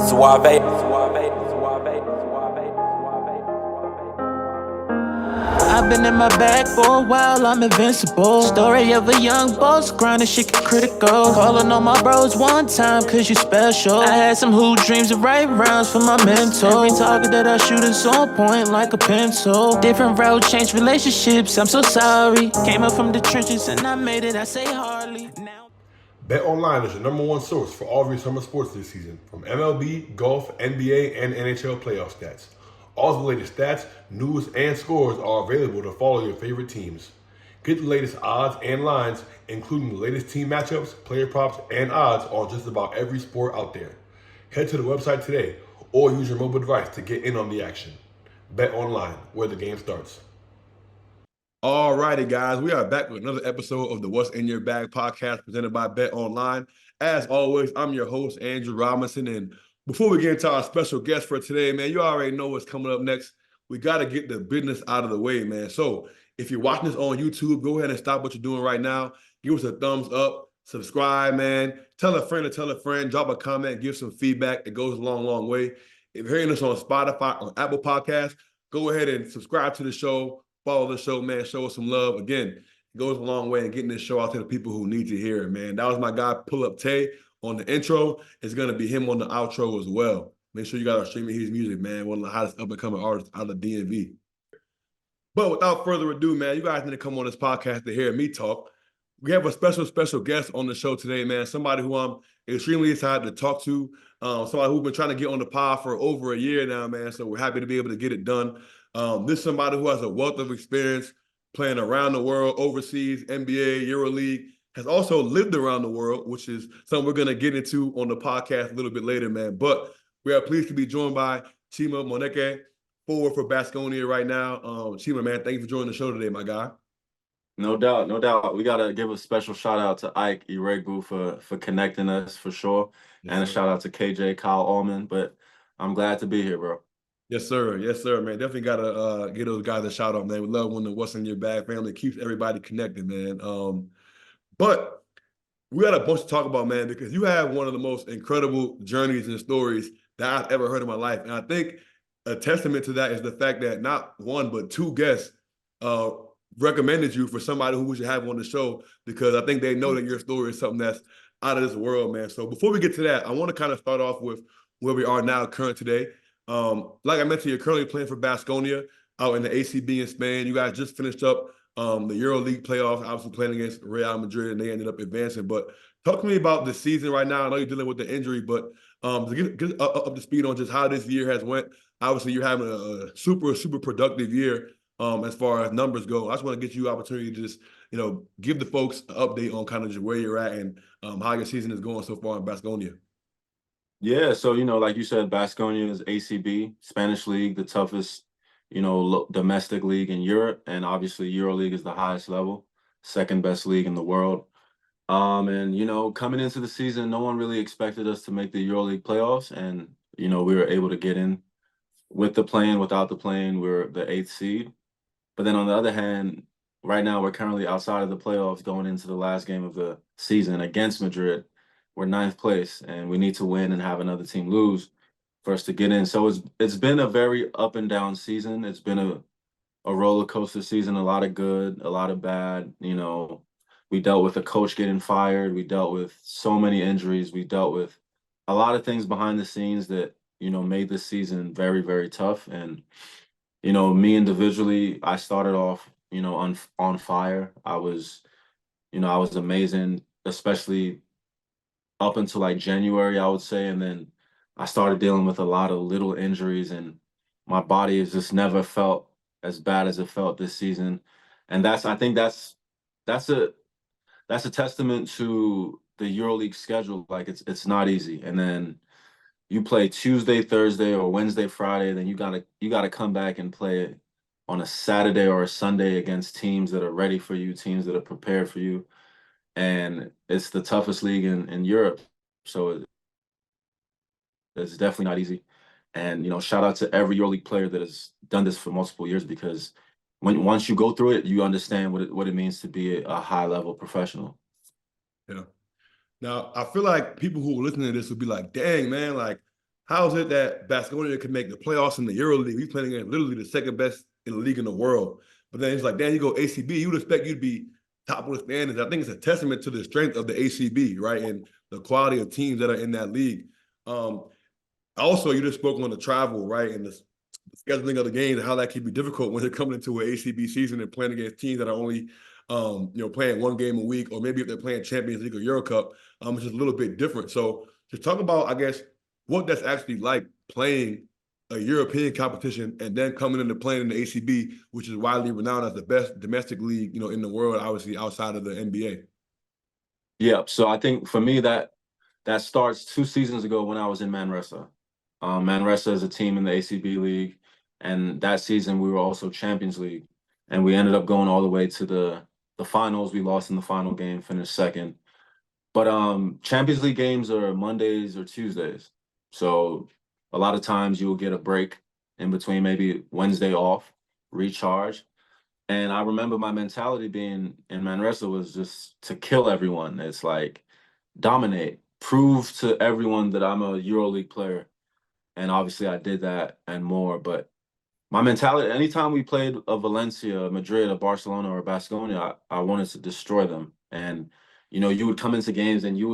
Suave. I've been in my bag for a while, I'm invincible. Story of a young boss, grinding shit get critical. Calling on my bros one time, cause you special. I had some hoop dreams of right rounds for my mentor. Every target that I shoot is on point like a pencil. Different road, changed relationships, I'm so sorry. Came up from the trenches and I made it, I say hardly. Now Bet Online is your number one source for all of your summer sports this season, from MLB, golf, NBA, and NHL playoff stats. All the latest stats, news, and scores are available to follow your favorite teams. Get the latest odds and lines, including the latest team matchups, player props, and odds on just about every sport out there. Head to the website today or use your mobile device to get in on the action. Bet Online, where the game starts. All righty, guys. We are back with another episode of the What's in Your Bag podcast presented by Bet Online. As always, I'm your host, Andrew Robinson. And before we get into our special guest for today, man, you already know what's coming up next. We got to get the business out of the way, man. So if you're watching this on YouTube, go ahead and stop what you're doing right now. Give us a thumbs up, subscribe, man. Tell a friend to tell a friend, drop a comment, give some feedback. It goes a long, long way. If you're hearing us on Spotify or Apple Podcasts, go ahead and subscribe to the show. Follow the show, man. Show us some love. Again, it goes a long way in getting this show out to the people who need to hear it, man. That was my guy, Pull Up Tay, on the intro. It's going to be him on the outro as well. Make sure you guys are streaming his music, man. One of the hottest up-and-coming artists out of DMV. But without further ado, man, you guys need to come on this podcast to hear me talk. We have a special guest on the show today, man. Somebody who I'm extremely excited to talk to. Somebody who's been trying to get on the pod for over a year now, man. So we're happy to be able to get it done. This is somebody who has a wealth of experience playing around the world, overseas, NBA, Euroleague, has also lived around the world, which is something we're going to get into on the podcast a little bit later, man. But we are pleased to be joined by Chima Moneke, forward for Baskonia right now. Chima, man, thank you for joining the show today, my guy. No doubt, no doubt. We gotta give a special shout out to Ike Iregu for connecting us for sure, and a shout out to KJ Kyle Allman. But I'm glad to be here, bro. Yes, sir. Yes, sir, man. Definitely gotta get those guys a shout out, man. We love when the What's in Your Bag family keeps everybody connected, man. But we got a bunch to talk about, man, because you have one of the most incredible journeys and stories that I've ever heard in my life, and I think a testament to that is the fact that not one but two guests recommended you for somebody who we should have on the show, because I think they know that your story is something that's out of this world, man. So before we get to that, I want to kind of start off with where we are now current today. Like I mentioned, you're currently playing for Baskonia out in the ACB in Spain. You guys just finished up the Euroleague playoffs, obviously playing against Real Madrid, and they ended up advancing. But talk to me about the season right now. I know you're dealing with the injury, but to get up to speed on just how this year has went. Obviously, you're having a super productive year as far as numbers go. I just want to get you opportunity to just, give the folks an update on kind of just where you're at and how your season is going so far in Baskonia. Yeah, so like you said, Baskonia is ACB, Spanish league, the toughest, domestic league in Europe, and obviously EuroLeague is the highest level, second best league in the world. And coming into the season, no one really expected us to make the EuroLeague playoffs, and we were able to get in with the play-in, without the play-in. We're the 8th seed. But then on the other hand, right now we're currently outside of the playoffs going into the last game of the season against Madrid. We're 9th place, and we need to win and have another team lose for us to get in. So it's been a very up and down season. It's been a roller coaster season, a lot of good, a lot of bad. We dealt with a coach getting fired. We dealt with so many injuries. We dealt with a lot of things behind the scenes that, made this season very, very tough. And, me individually, I started off, on fire. I was amazing, especially up until like January, I would say. And then I started dealing with a lot of little injuries, and my body has just never felt as bad as it felt this season. And I think that's a testament to the EuroLeague schedule. Like it's not easy. And then you play Tuesday, Thursday, or Wednesday, Friday, then you gotta come back and play on a Saturday or a Sunday against teams that are ready for you, teams that are prepared for you. And it's the toughest league in Europe. So it's definitely not easy. And shout out to every EuroLeague player that has done this for multiple years, because once you go through it, you understand what it means to be a high level professional. Yeah. Now, I feel like people who are listening to this would be like, dang, man, like, how is it that Baskonia can make the playoffs in the Euroleague? We playing against literally the second best in the league in the world. But then it's like, damn, you go ACB, you would expect you to be top of the standings. I think it's a testament to the strength of the ACB, right? And the quality of teams that are in that league. Also, you just spoke on the travel, right? And the scheduling of the games and how that can be difficult when they're coming into an ACB season and playing against teams that are only, playing one game a week, or maybe if they're playing Champions League or Euro Cup, it's just a little bit different. So just talk about, I guess, what that's actually like playing a European competition and then coming into playing in the ACB, which is widely renowned as the best domestic league, in the world, obviously outside of the NBA. Yeah, so I think for me that starts 2 seasons ago when I was in Manresa. Manresa is a team in the ACB league, and that season we were also Champions League, and we ended up going all the way to the finals. We lost in the final game, finished second. But Champions League games are Mondays or Tuesdays, so a lot of times you will get a break in between, maybe Wednesday off, recharge. And I remember my mentality being in Manresa was just to kill everyone. It's like dominate, prove to everyone that I'm a EuroLeague player. And obviously I did that and more. But my mentality, anytime we played a Valencia, Madrid, a Barcelona, or a Baskonia, I wanted to destroy them. And, you would come into games and you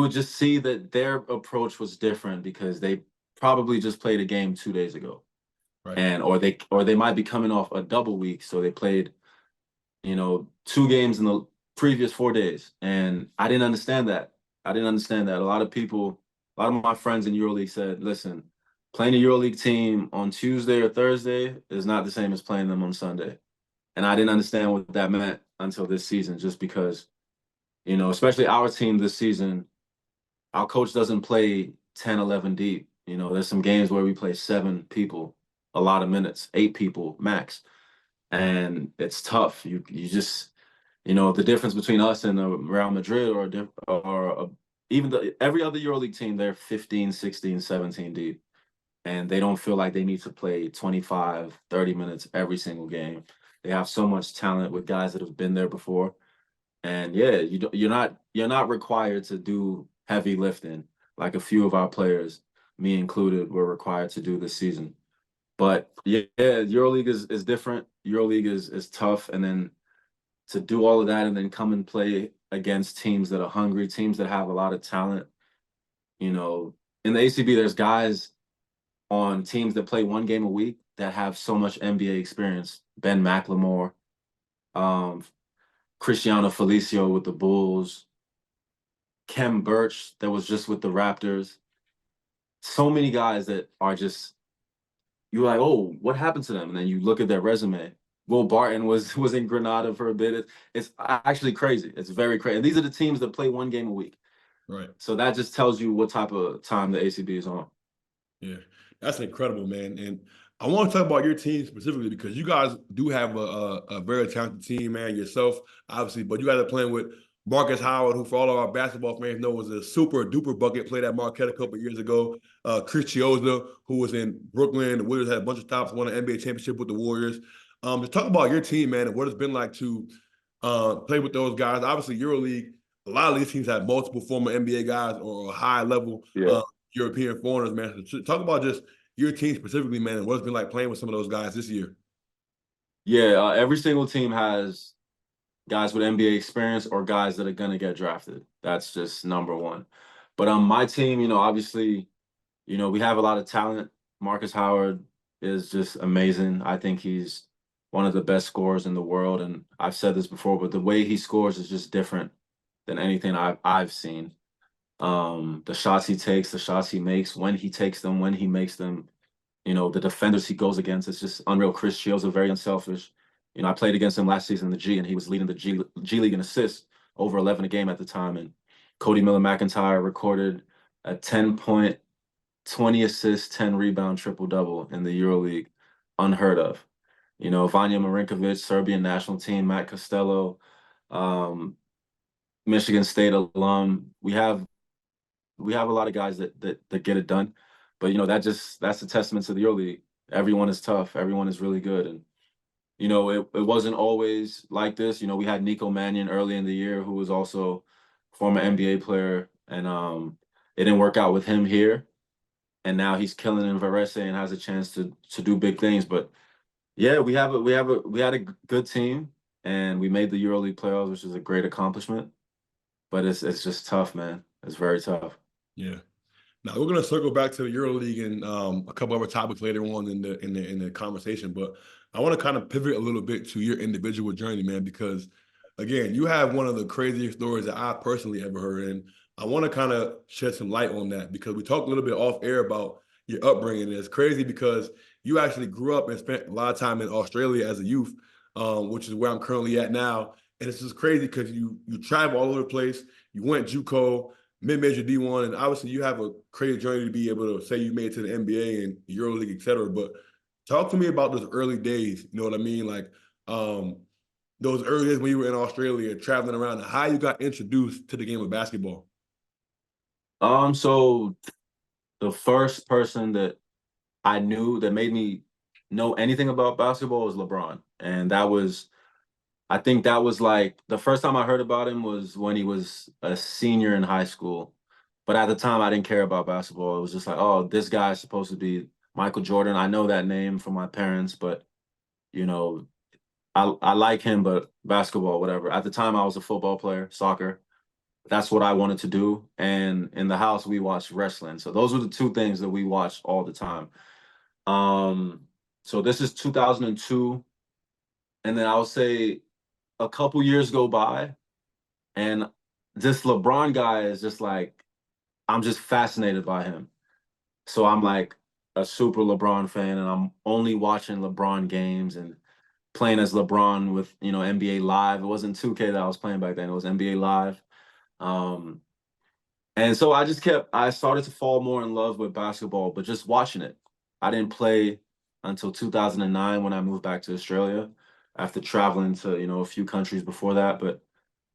would just see that their approach was different because they probably just played a game 2 days ago. Right. And or they might be coming off a double week. So they played, 2 games in the previous 4 days. And I didn't understand that. I didn't understand that. A lot of my friends in EuroLeague said, listen, playing a EuroLeague team on Tuesday or Thursday is not the same as playing them on Sunday. And I didn't understand what that meant until this season, just because, especially our team this season, our coach doesn't play 10, 11 deep. There's some games where we play 7 people, a lot of minutes, 8 people max. And it's tough. You just, the difference between us and Real Madrid or even every other EuroLeague team, they're 15, 16, 17 deep. And they don't feel like they need to play 25, 30 minutes every single game. They have so much talent with guys that have been there before. And yeah, you're not required to do heavy lifting like a few of our players, me included, were required to do this season. But yeah, EuroLeague is different. EuroLeague is tough, and then to do all of that and then come and play against teams that are hungry, teams that have a lot of talent. In the ACB, there's guys on teams that play one game a week that have so much NBA experience. Ben McLemore, um, Cristiano Felicio with the Bulls, Kem Birch that was just with the Raptors. So many guys that are just, you're like, oh, what happened to them? And then you look at their resume. Will Barton was in Granada for a bit. It's actually crazy. It's very crazy. And these are the teams that play one game a week. Right. So that just tells you what type of time the ACB is on. Yeah, that's incredible, man. And I want to talk about your team specifically because you guys do have a very talented team, man. Yourself, obviously, but you guys are playing with Marcus Howard, who, for all of our basketball fans know, was a super duper bucket. Played at Marquette a couple of years ago. Chris Chiozza, who was in Brooklyn. The Warriors had a bunch of stops, won an NBA championship with the Warriors. Just talk about your team, man, and what it's been like to play with those guys. Obviously, EuroLeague. A lot of these teams have multiple former NBA guys or high level Yeah. European foreigners, man. So talk about just your team specifically, man, and what it's been like playing with some of those guys this year. Yeah, every single team has guys with NBA experience or guys that are gonna get drafted. That's just number one. But my team, obviously, we have a lot of talent. Marcus Howard is just amazing. I think he's one of the best scorers in the world, and I've said this before, but the way he scores is just different than anything I've seen. The shots he takes, the shots he makes, when he takes them, when he makes them, the defenders he goes against, it's just unreal. Chris Shields are very unselfish. I played against him last season in the G, and he was leading the G League in assists, over 11 a game at the time. And Cody Miller McIntyre recorded a 10-point, 20 assists, 10 rebound triple double in the EuroLeague, unheard of. Vanya Marinkovic, Serbian national team, Matt Costello, Michigan State alum. We have a lot of guys that get it done, but that's a testament to the EuroLeague. Everyone is tough. Everyone is really good, and it wasn't always like this. We had Nico Mannion early in the year, who was also former NBA player, and it didn't work out with him here. and now he's killing in Varese and has a chance to do big things. But yeah, we had a good team, and we made the EuroLeague playoffs, which is a great accomplishment. But it's just tough, man. It's very tough. Yeah. Now we're gonna circle back to the EuroLeague and a couple other topics later on in the conversation, but I want to kind of pivot a little bit to your individual journey, man, because again, you have one of the craziest stories that I personally ever heard, and I want to kind of shed some light on that because we talked a little bit off air about your upbringing. And it's crazy because you actually grew up and spent a lot of time in Australia as a youth, which is where I'm currently at now, and it's just crazy because you travel all over the place. You went JUCO, mid-major D1, and obviously you have a crazy journey to be able to say you made it to the NBA and EuroLeague, et cetera. But talk to me about those early days. You know what I mean? Like those early days when you were in Australia, traveling around, and how you got introduced to the game of basketball. So the first person that I knew that made me know anything about basketball was LeBron, and I think that was like the first time I heard about him was when he was a senior in high school. But at the time, I didn't care about basketball. It was just like, oh, this guy is supposed to be Michael Jordan. I know that name from my parents, but you know, I like him, but basketball, whatever. At the time, I was a football player, soccer. That's what I wanted to do. And in the house, we watched wrestling. So those were the two things that we watched all the time. Um, so this is 2002, and then I would say a couple years go by, and this LeBron guy is just like, I'm just fascinated by him. So I'm like a super LeBron fan, and I'm only watching LeBron games and playing as LeBron with, NBA Live. It wasn't 2K that I was playing back then, it was NBA Live. Um, and so I started to fall more in love with basketball, but just watching it. I didn't play until 2009 when I moved back to Australia after traveling to, a few countries before that. But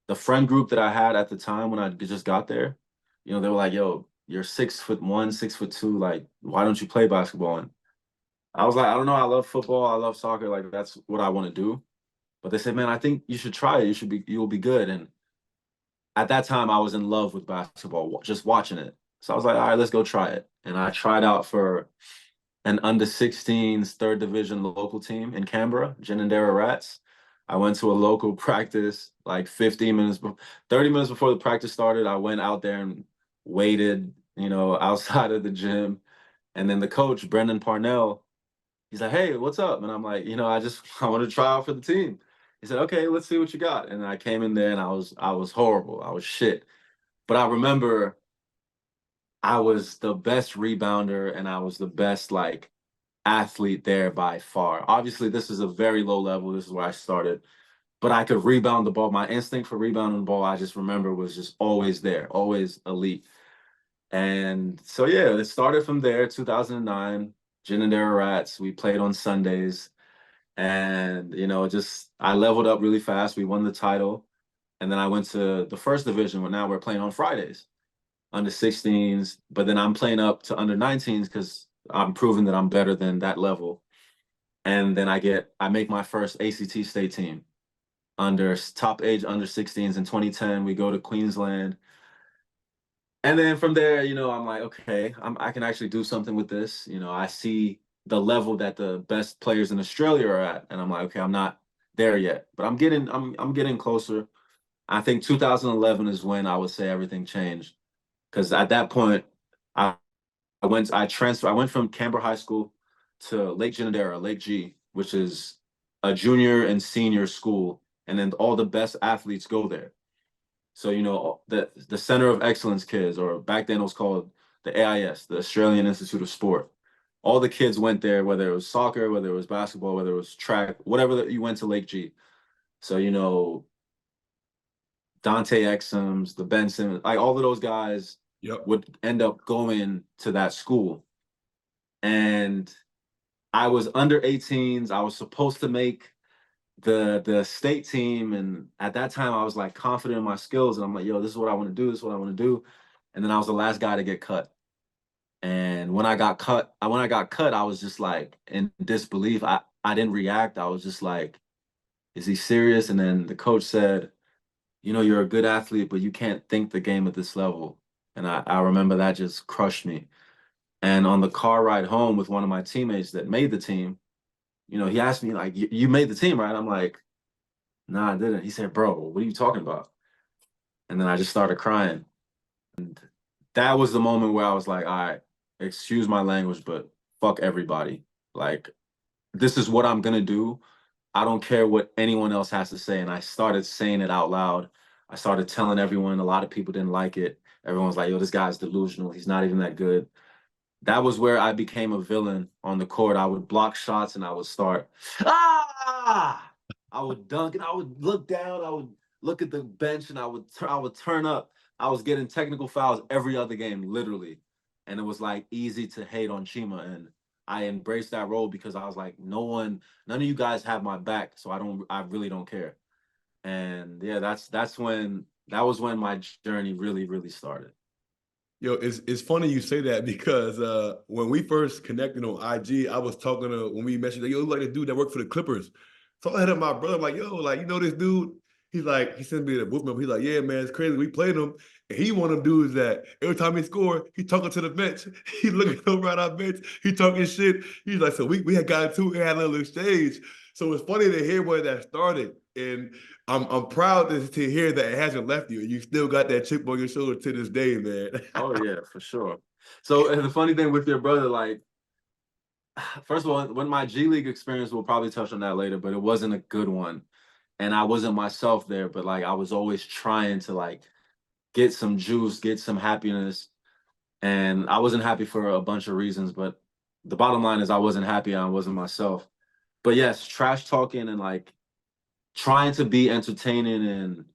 the friend group that I had at the time when I just got there, they were like, yo, you're 6'1", 6'2", like, why don't you play basketball? And I was like, I don't know, I love football, I love soccer, like that's what I want to do. But they said, man, I think you should try it. You'll be good. And at that time I was in love with basketball, just watching it. So I was like, all right, let's go try it. And I tried out for an under 16s third division local team in Canberra, Ginninderra Rats. I went to a local practice like 30 minutes before the practice started. I went out there and waited, outside of the gym. And then the coach, Brendan Parnell, he's like, hey, what's up? And I'm like, I want to try out for the team. He said, okay, let's see what you got. And I came in there and I was horrible. I was shit. But I remember I was the best rebounder and I was the best like athlete there by far. Obviously, this is a very low level. This is where I started, but I could rebound the ball. My instinct for rebounding the ball, I just remember, was just always there, always elite. And so, yeah, it started from there, 2009, Ginninderra Rats. We played on Sundays, and, just I leveled up really fast. We won the title. And then I went to the first division, where now we're playing on Fridays, under 16s, but then I'm playing up to under 19s because I'm proving that I'm better than that level. And then I make my first ACT state team under top age under 16s in 2010. We go to Queensland. And then from there, I'm like, okay, I can actually do something with this. I see the level that the best players in Australia are at. And I'm like, okay, I'm not there yet, but I'm getting closer. I think 2011 is when I would say everything changed. Because at that point, I I went from Canberra High School to Lake Ginninderra, Lake G, which is a junior and senior school, and then all the best athletes go there. So the Center of Excellence kids, or back then it was called the AIS, the Australian Institute of Sport. All the kids went there, whether it was soccer, whether it was basketball, whether it was track, whatever that you went to Lake G. So Dante Exums, the Ben Simmons, like all of those guys Yep. would end up going to that school. And I was under 18s. I was supposed to make the state team. And at that time I was like confident in my skills. And I'm like, yo, this is what I want to do. This is what I want to do. And then I was the last guy to get cut. And when I got cut, I was just like in disbelief. I didn't react. I was just like, is he serious? And then the coach said, you're a good athlete, but you can't think the game at this level. And I remember that just crushed me. And on the car ride home with one of my teammates that made the team, he asked me like, "You made the team, right?" I'm like, "Nah, I didn't." He said, "Bro, what are you talking about?" And then I just started crying. That was the moment where I was like, "All right, excuse my language, but fuck everybody. Like, this is what I'm gonna do. I don't care what anyone else has to say." And I started saying it out loud. I started telling everyone. A lot of people didn't like it. Everyone's like, "Yo, this guy's delusional. He's not even that good." That was where I became a villain on the court. I would block shots and I would start, ah! I would dunk and I would look down. I would look at the bench and I would turn up. I was getting technical fouls every other game, literally. And it was like easy to hate on Chima. And I embraced that role because I was like, none of you guys have my back. So I really don't care. And yeah, that was when my journey really, really started. Yo, it's funny you say that because when we first connected on IG, I was talking to when we mentioned like, yo, you look like the dude that worked for the Clippers. So I hit up my brother, I'm like, yo, like, you know this dude? He's like, he sent me the booth number. He's like, yeah, man, it's crazy. We played him. And he one of them dudes that every time he scored, he talking to the bench. He looking over at our bench. He talking shit. He's like, so we had gotten to had a little exchange. So it's funny to hear where that started. And I'm proud to hear that it hasn't left you. You still got that chip on your shoulder to this day, man. Oh yeah, for sure. So and the funny thing with your brother, like, first of all, when my G League experience, we'll probably touch on that later, but it wasn't a good one. And I wasn't myself there, but like I was always trying to like get some juice, get some happiness. And I wasn't happy for a bunch of reasons, but the bottom line is I wasn't happy, I wasn't myself. But yes, trash talking and like trying to be entertaining and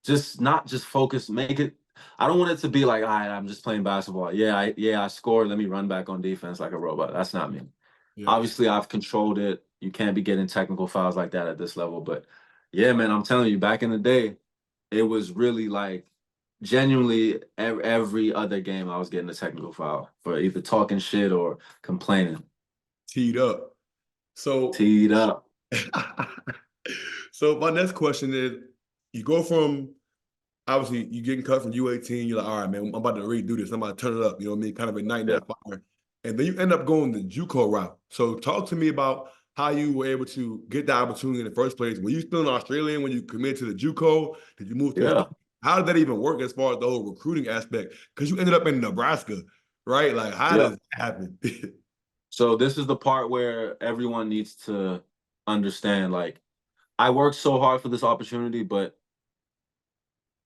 just not just focus, make it. I don't want it to be like, all right, I'm just playing basketball. Yeah, I scored. Let me run back on defense like a robot. That's not me. Yeah. Obviously, I've controlled it. You can't be getting technical fouls like that at this level. But yeah, man, I'm telling you, back in the day, it was really like genuinely every other game I was getting a technical foul for either talking shit or complaining. Teed up. So, Teed up. so my next question is: you go from obviously you getting cut from U18. You're like, all right, man, I'm about to redo this. I'm about to turn it up. You know what I mean? Kind of igniting Yeah. that fire, and then you end up going the JUCO route. So, talk to me about how you were able to get the opportunity in the first place. Were you still an Australian when you committed to the JUCO? Did you move to the Yeah. States? How did that even work as far as the whole recruiting aspect? Because you ended up in Nebraska, right? Like, how Yeah. does that happen? So this is the part where everyone needs to understand, like, I worked so hard for this opportunity, but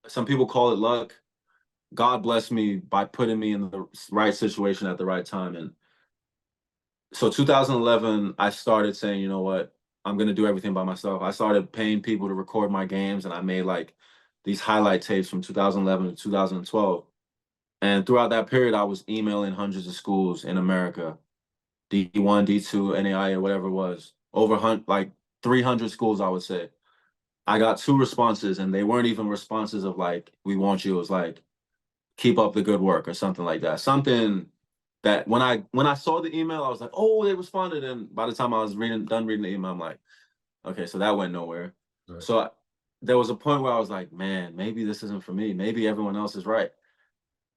some people call it luck. God bless me by putting me in the right situation at the right time. And so 2011, I started saying, you know what, I'm gonna do everything by myself. I started paying people to record my games, and I made like these highlight tapes from 2011 to 2012. And throughout that period, I was emailing hundreds of schools in America, D1, D2, NAI, or whatever it was, like 300 schools, I would say. I got two responses, and they weren't even responses of like, "We want you." It was like, "Keep up the good work," or something like that. Something that when I saw the email, I was like, "Oh, they responded." And by the time I was done reading the email, I'm like, "Okay, so that went nowhere." Right. So there was a point where I was like, "Man, maybe this isn't for me. Maybe everyone else is right."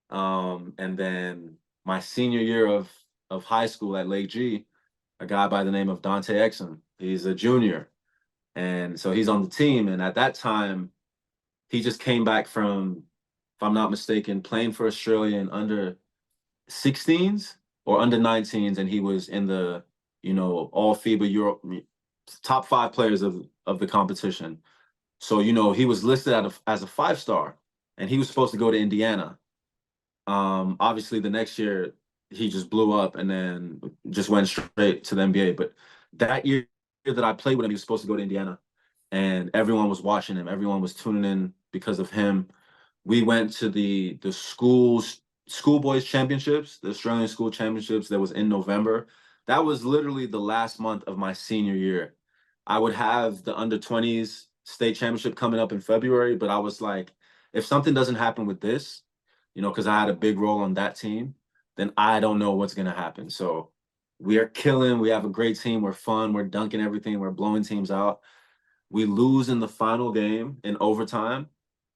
And then my senior year of high school at Lake G, a guy by the name of Dante Exum, he's a junior, and so he's on the team. And at that time, he just came back from, if I'm not mistaken, playing for Australia in under 16s or under 19s, and he was in the all FIBA Europe top 5 players of the competition. So he was listed as a 5-star, and he was supposed to go to Indiana. Obviously, the next year he just blew up and then just went straight to the NBA. But that year that I played with him, he was supposed to go to Indiana, and everyone was watching him. Everyone was tuning in because of him. We went to the schoolboys championships, the Australian school championships that was in November. That was literally the last month of my senior year. I would have the under 20s state championship coming up in February, but I was like, if something doesn't happen with this, because I had a big role on that team, then I don't know what's gonna happen. So we are killing. We have a great team. We're fun. We're dunking everything. We're blowing teams out. We lose in the final game in overtime.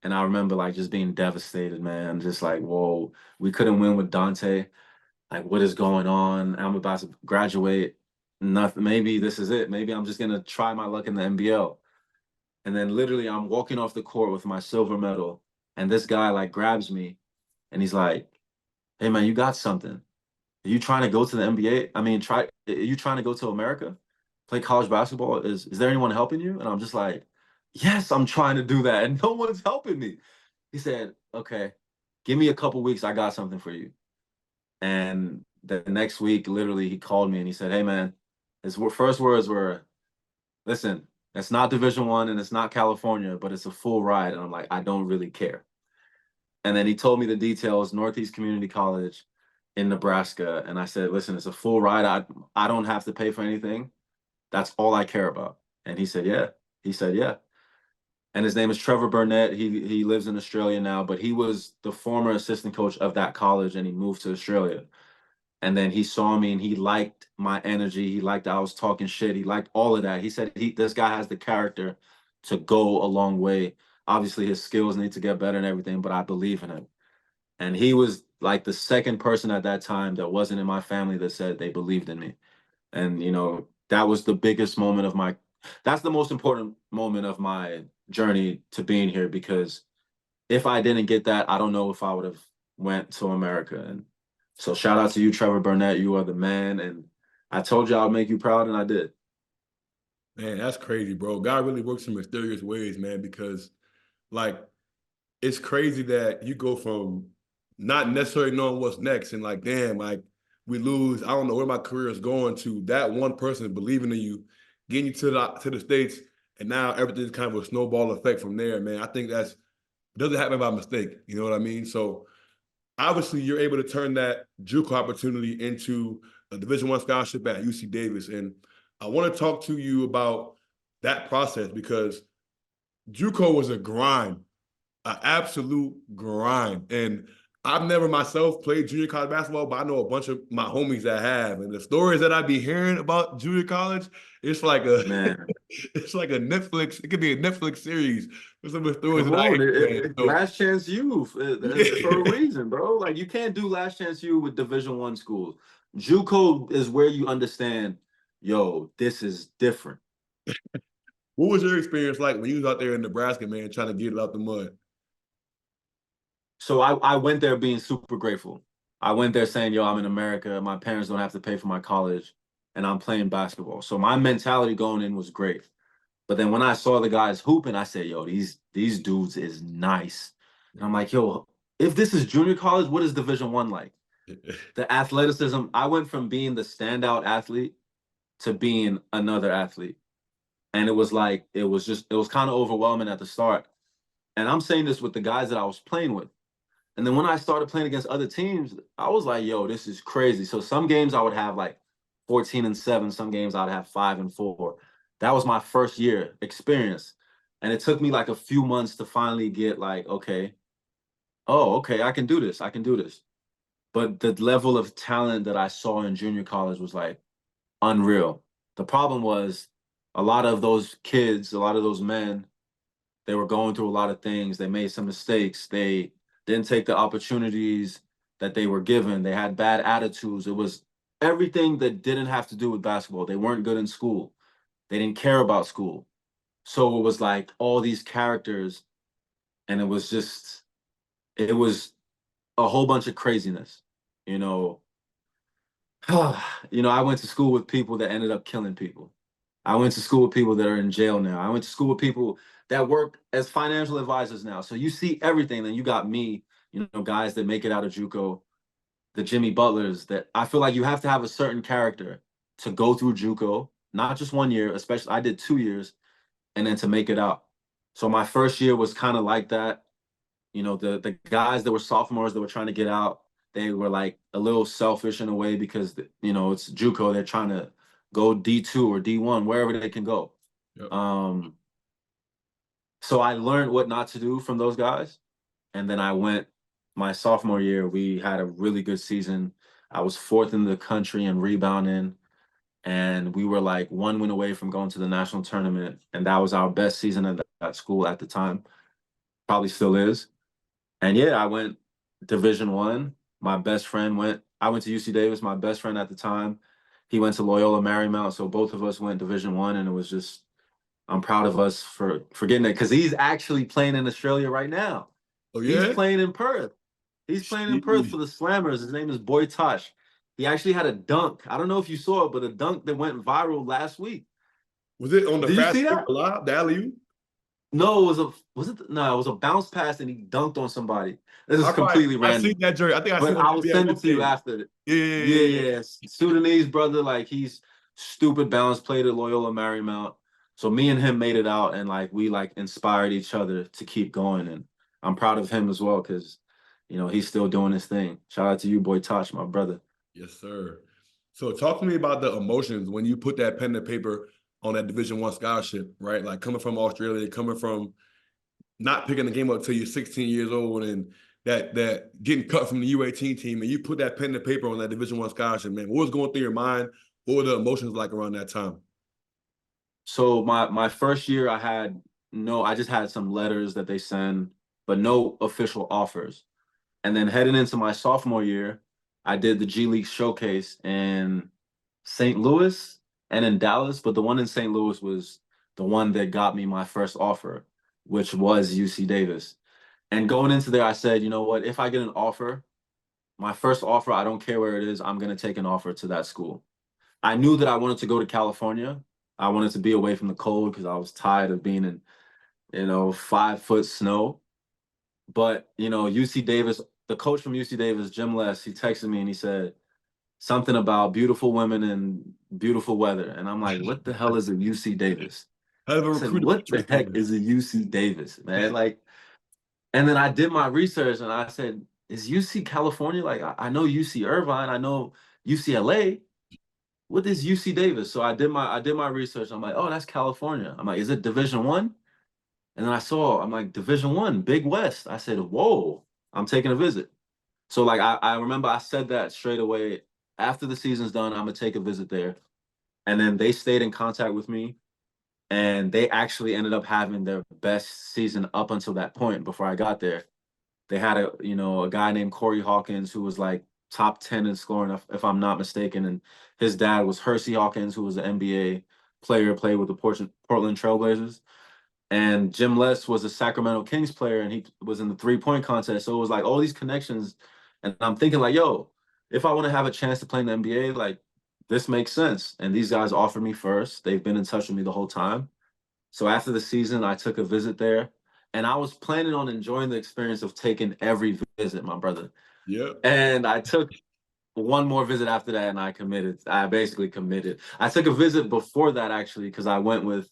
And I remember like just being devastated, man. Just like, whoa, we couldn't win with Dante. Like, what is going on? I'm about to graduate. Nothing. Maybe this is it. Maybe I'm just gonna try my luck in the NBL. And then literally, I'm walking off the court with my silver medal, and this guy like grabs me, and he's like, "Hey man, you got something? Are you trying to go to the NBA? I mean, try. Are you trying to go to America, play college basketball? Is there anyone helping you?" And I'm just like, "Yes, I'm trying to do that, and no one's helping me." He said, "Okay, give me a couple weeks. I got something for you." And the next week, literally, he called me and he said, "Hey man, his first words were, listen, it's not Division 1 and it's not California, but it's a full ride." And I'm like, "I don't really care." And then he told me the details, Northeast Community College in Nebraska. And I said, "Listen, it's a full ride. I don't have to pay for anything. That's all I care about." And he said, "Yeah." He said, "Yeah." And his name is Trevor Burnett. He lives in Australia now, but he was the former assistant coach of that college and he moved to Australia. And then he saw me and he liked my energy. He liked that I was talking shit. He liked all of that. He said this guy has the character to go a long way. Obviously, his skills need to get better and everything, but I believe in him. And he was like the second person at that time that wasn't in my family that said they believed in me. And that was the biggest moment of my that's the most important moment of my journey to being here, because if I didn't get that, I don't know if I would have went to America. And so shout out to you, Trevor Burnett. You are the man. And I told you I'll make you proud, and I did. Man, that's crazy, bro. God really works in mysterious ways, man, because like it's crazy that you go from not necessarily knowing what's next and like, damn, like we lose, I don't know where my career is going, to that one person believing in you, getting you to the States, and now everything's kind of a snowball effect from there, man. I think that's doesn't happen by mistake. You know what I mean? So obviously you're able to turn that JUCO opportunity into a Division 1 scholarship at UC Davis. And I want to talk to you about that process because JUCO was a grind, an absolute grind. And I've never myself played junior college basketball, but I know a bunch of my homies that have. And the stories that I be hearing about junior college, it's like a Man, it's like a Netflix, it could be a Netflix series with some of the stories come that I on. hear, man. So Last chance youth for a reason, bro. Like, you can't do last chance you with Division 1 schools. JUCO is where you understand, yo, this is different. what was your experience like when you was out there in Nebraska, man, trying to get it out the mud? So I went there being super grateful. I went there saying, yo, I'm in America. My parents don't have to pay for my college, and I'm playing basketball. So my mentality going in was great. But then when I saw the guys hooping, I said, yo, these dudes is nice. And I'm like, yo, if this is junior college, what is Division 1 like? The athleticism, I went from being the standout athlete to being another athlete. And it was like, it was kind of overwhelming at the start. And I'm saying this with the guys that I was playing with. And then when I started playing against other teams, I was like, yo, this is crazy. So some games I would have like 14-7, some games I'd have 5-4. That was my first year experience. And it took me like a few months to finally get like, okay, oh, okay, I can do this. I can do this. But the level of talent that I saw in junior college was like unreal. The problem was a lot of those kids, a lot of those men, they were going through a lot of things. They made some mistakes. They didn't take the opportunities that they were given. They had bad attitudes. It was everything that didn't have to do with basketball. They weren't good in school. They didn't care about school. So it was like all these characters, and it was a whole bunch of craziness. You know, I went to school with people that ended up killing people. I went to school with people that are in jail now. I went to school with people that work as financial advisors now. So you see everything. Then you got me, guys that make it out of JUCO, the Jimmy Butlers, that I feel like you have to have a certain character to go through JUCO, not just 1 year, especially I did 2 years, and then to make it out. So my first year was kind of like that. The guys that were sophomores that were trying to get out, they were like a little selfish in a way because it's JUCO. They're trying to go D2 or D1, wherever they can go. Yep. So I learned what not to do from those guys. And then I went my sophomore year, we had a really good season. I was fourth in the country in rebounding. And we were like 1 win away from going to the national tournament. And that was our best season at that school at the time. Probably still is. And yeah, I went Division 1. My best friend went I went to UC Davis. My best friend at the time, he went to Loyola Marymount. So both of us went Division I, and it was just I'm proud of us for getting it because he's actually playing in Australia right now. Oh He's yeah. playing in Perth. He's playing in Perth for Sheesh. the Slammers. His name is Boy Tosh. He actually had a dunk. I don't know if you saw it, but a dunk that went viral last week. Was it on the Did you see fast break that? live, the alley-oop? No, it was a bounce pass and he dunked on somebody. This is completely I seen random. that jersey. I think I seen But it on I the will NBA send it Look to you page. after. Yeah, yeah, Yeah, yeah, yeah. yeah. Sudanese brother, like he's stupid balance, played at Loyola Marymount. So me and him made it out and like we like inspired each other to keep going. And I'm proud of him as well because he's still doing his thing. Shout out to you, Boy Tosh, my brother. Yes, sir. So talk to me about the emotions when you put that pen to paper on that Division I scholarship, right? Like coming from Australia, coming from not picking the game up till you're 16 years old, and that getting cut from the U18 team, and you put that pen to paper on that Division I scholarship, man. What was going through your mind? What were the emotions like around that time? So my first year I just had some letters that they send, but no official offers. And then heading into my sophomore year, I did the G League showcase in St. Louis and in Dallas, but the one in St. Louis was the one that got me my first offer, which was UC Davis. And going into there, I said, you know what, if I get an offer, my first offer, I don't care where it is, I'm going to take an offer to that school. I knew that I wanted to go to California. I wanted to be away from the cold because I was tired of being in, 5 foot snow. But, UC Davis, the coach from UC Davis, Jim Les, he texted me and he said something about beautiful women and beautiful weather. And I'm like, what the hell is a UC Davis? Hell of a I said, recruiter what the choice heck there. is a UC Davis, man? Like, and then I did my research and I said, is UC California? Like, I know UC Irvine, I know UCLA. What is UC Davis? So I did my research. I'm like, oh, that's California. I'm like, is it Division I? And then I'm like, Division I, Big West. I said, whoa, I'm taking a visit. So like I remember I said that straight away. After the season's done, I'm gonna take a visit there. And then they stayed in contact with me and they actually ended up having their best season up until that point before I got there. They had a guy named Corey Hawkins who was like top 10 in scoring, if I'm not mistaken. And his dad was Hersey Hawkins, who was an NBA player, played with the Portland Trailblazers. And Jim Les was a Sacramento Kings player, and he was in the 3-point contest. So it was like all these connections. And I'm thinking like, yo, if I want to have a chance to play in the NBA, like this makes sense. And these guys offered me first. They've been in touch with me the whole time. So after the season, I took a visit there, and I was planning on enjoying the experience of taking every visit, my brother. Yeah. And I took one more visit after that, and I committed. I basically committed. I took a visit before that actually because I went with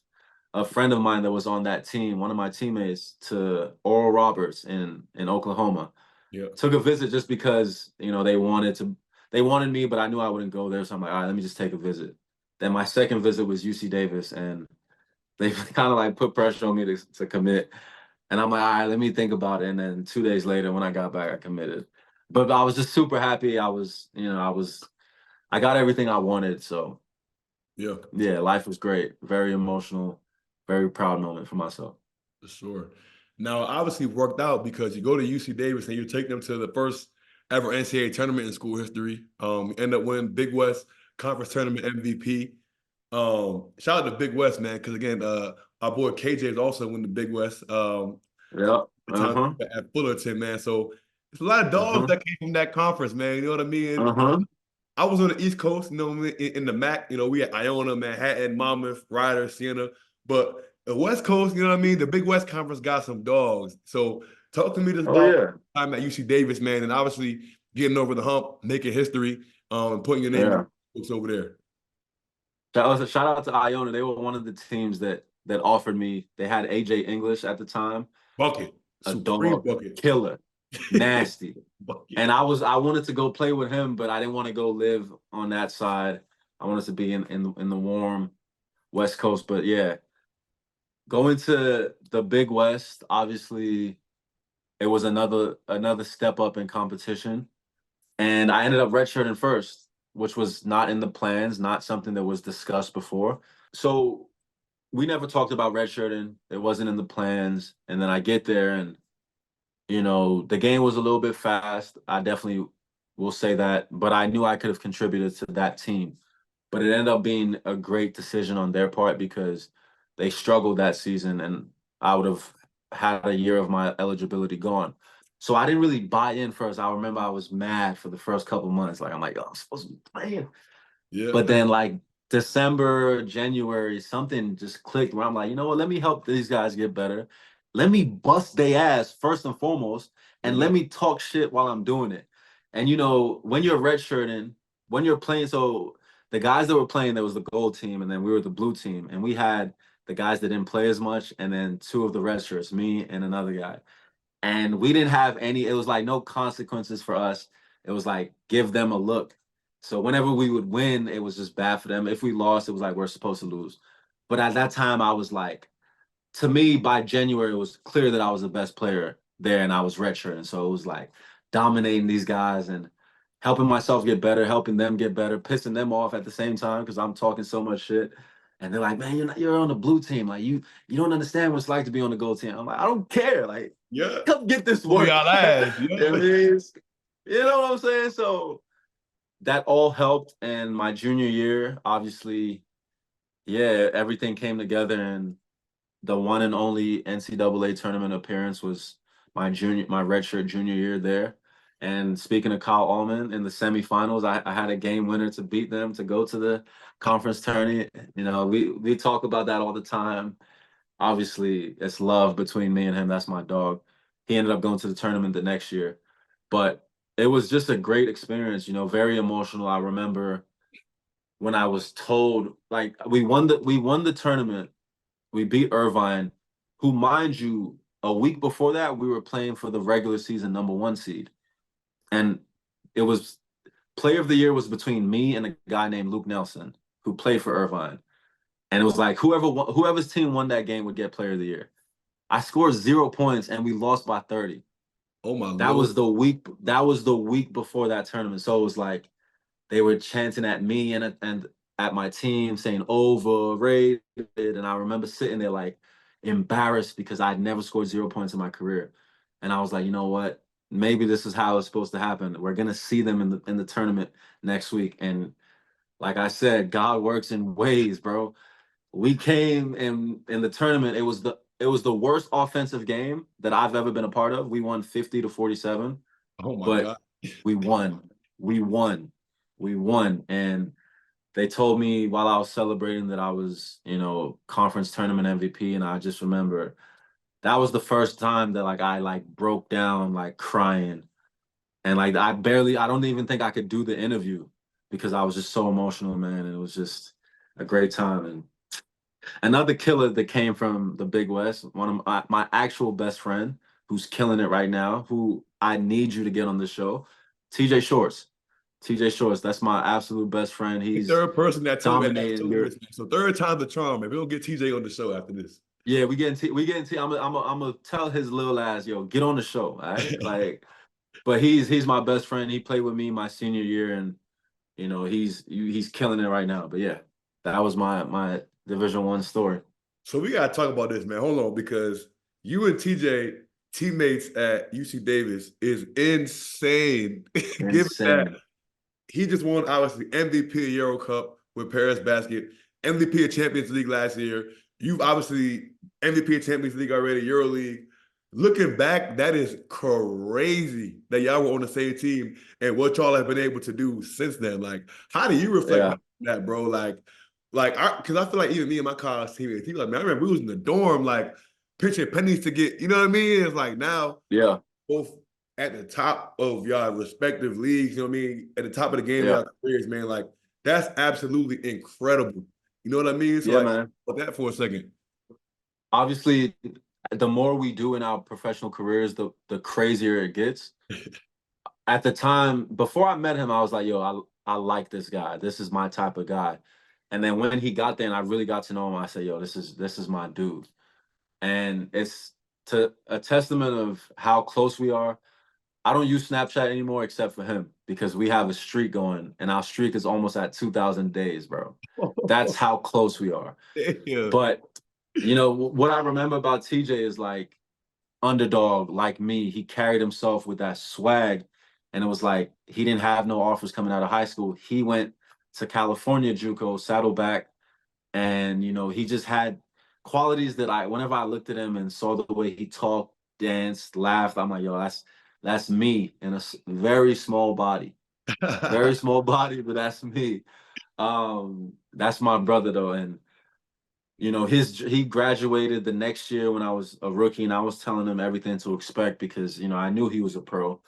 a friend of mine that was on that team, one of my teammates, to Oral Roberts in Oklahoma. Yeah. Took a visit just because they wanted me, but I knew I wouldn't go there, so I'm like, all right, let me just take a visit. Then my second visit was UC Davis, and they kind of like put pressure on me to commit. And I'm like, all right, let me think about it. And then 2 days later, when I got back, I committed. But I was just super happy. I got everything I wanted. So Yeah. yeah, life was great. Very emotional, very proud moment for myself. For sure. Now, obviously, worked out because you go to UC Davis and you take them to the first ever NCAA tournament in school history. End up winning Big West Conference Tournament MVP. Shout out to Big West, man, because again, our boy KJ is also in the Big West. Yeah. The time Uh-huh. at Fullerton, man. So it's a lot of dogs Uh-huh. that came from that conference, man. You know what I mean? Uh-huh. I was on the East Coast, in the MAC. We had Iona, Manhattan, Monmouth, Ryder, Siena. But the West Coast, you know what I mean? The Big West Conference got some dogs. So talk to me just Oh about yeah. time at UC Davis, man, and obviously getting over the hump, making history, and putting your name in Yeah. the books over there. Shout out to Iona. They were one of the teams that offered me. They had AJ English at the time, Bucket, a supreme dog, bucket. killer, nasty. Bucket. And I wanted to go play with him, but I didn't want to go live on that side. I wanted to be in the warm West Coast. But yeah, going to the Big West, obviously it was another step up in competition. And I ended up redshirting first, which was not in the plans, not something that was discussed before. So we never talked about redshirting. It wasn't in the plans. And then I get there and the game was a little bit fast. I definitely We'll say that. But I knew I could have contributed to that team. But it ended up being a great decision on their part because they struggled that season and I would have had a year of my eligibility gone. So I didn't really buy in first. I remember I was mad for the first couple months. Like, I'm like, oh, I'm supposed to be playing. Yeah. But then like December, January, something just clicked where I'm like, you know what? Let me help these guys get better. Let me bust their ass first and foremost, and let me talk shit while I'm doing it. And you know, when you're redshirting, when you're playing, so the guys that were playing, there was the gold team, and then we were the blue team, and we had the guys that didn't play as much, and then two of the red shirts, me and another guy. And we didn't have any, it was like no consequences for us. It was like give them a look. So whenever we would win, it was just bad for them. If we lost, it was like we're supposed to lose. But at that time, I was like, to me, by January, it was clear that I was the best player there and I was redshirt. And so it was like dominating these guys and helping myself get better, helping them get better, pissing them off at the same time because I'm talking so much shit. And they're like, man, you're on the blue team. Like you don't understand what it's like to be on the gold team. I'm like, I don't care. Like, Yeah. come get this We work. got ass. Yeah. It means, you know what I'm saying? So that all helped. And my junior year, obviously, yeah, everything came together and the one and only NCAA tournament appearance was my redshirt junior year there. And speaking of Kyle Allman in the semifinals, I had a game winner to beat them to go to the conference tourney. You know, we talk about that all the time. Obviously, it's love between me and him. That's my dog. He ended up going to the tournament the next year, but it was just a great experience. You know, very emotional. I remember when I was told, like, we won the tournament. We beat Irvine, who, mind you, a week before that, we were playing for the regular season #1 seed. And it was player of the year was between me and a guy named Luke Nelson, who played for Irvine. And it was like whoever's team won that game would get player of the year. I scored 0 points and we lost by 30. Oh my That Lord. was the week. That was the week before that tournament. So it was like they were chanting at me and at my team saying overrated. And I remember sitting there like embarrassed because I'd never scored 0 points in my career. And I was like, you know what? Maybe this is how it's supposed to happen. We're gonna see them in the tournament next week. And like I said, God works in ways, bro. We came in the tournament. It was the worst offensive game that I've ever been a part of. We won 50-47, Oh my but God. we won. We won. We won. And they told me while I was celebrating that I was, conference tournament MVP. And I just remember that was the first time that like I like broke down like crying. And like I don't even think I could do the interview because I was just so emotional, man. And it was just a great time. And another killer that came from the Big West, one of my actual best friend who's killing it right now, who I need you to get on the show, TJ Shorts. TJ Shorts, that's my absolute best friend. The He's third person that told me that dominating told me your. this. So third time's the charm, man. We're gonna get TJ on the show after this. Yeah, I'm gonna tell his little ass, yo, get on the show, all right? Like, but he's my best friend. He played with me my senior year, and he's killing it right now. But yeah, that was my Division I story. So we gotta talk about this, man. Hold on, because you and TJ teammates at UC Davis is insane. Given that Insane. he just won obviously MVP of Euro Cup with Paris Basket, MVP of Champions League last year. You've obviously MVP of Champions League already, Euroleague. Looking back, that is crazy that y'all were on the same team and what y'all have been able to do since then. Like, how do you reflect Yeah. on that, bro? Because I feel like even me and my college teammates, he like, man, I remember we was in the dorm, like pitching pennies to get, you know what I mean? It's like now, Yeah. both at the top of y'all respective leagues, you know what I mean? At the top of the game of Yeah. y'all careers, man. Like, that's absolutely incredible. You know what I mean? So, Yeah, like, man. put that for a second. Obviously, the more we do in our professional careers, the crazier it gets. At the time, before I met him, I was like, yo, I like this guy. This is my type of guy. And then when he got there and I really got to know him, I said, yo, this is my dude. And it's to a testament of how close we are. I don't use Snapchat anymore except for him because we have a streak going and our streak is almost at 2,000 days, bro. That's how close we are. Yeah. But what I remember about TJ is like underdog, like me. He carried himself with that swag. And it was like he didn't have no offers coming out of high school. He went to California JUCO, Saddleback, and he just had qualities that whenever I looked at him and saw the way he talked, danced, laughed, I'm like, yo, that's me in a very small body. Very small body, but that's me. That's my brother though. And he graduated the next year when I was a rookie, and I was telling him everything to expect because I knew he was a pro.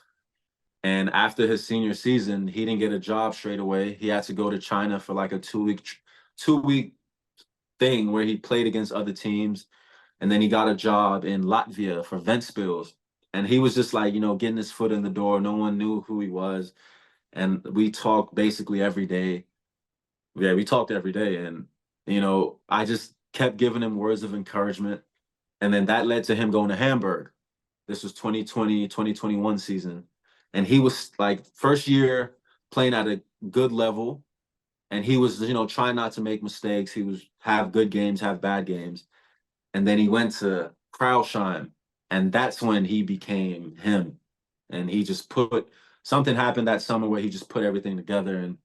And after his senior season, he didn't get a job straight away. He had to go to China for like a 2-week thing where he played against other teams, and then he got a job in Latvia for Ventspils. And he was just like, getting his foot in the door. No one knew who he was, and we talked basically every day. Yeah, we talked every day, and I just kept giving him words of encouragement, and then that led to him going to Hamburg. This was 2020, 2021 season, and he was like first year playing at a good level, and he was trying not to make mistakes. He was have good games, have bad games, and then he went to Krailsheim, and that's when he became him, and he just put something happened that summer where he just put everything together, and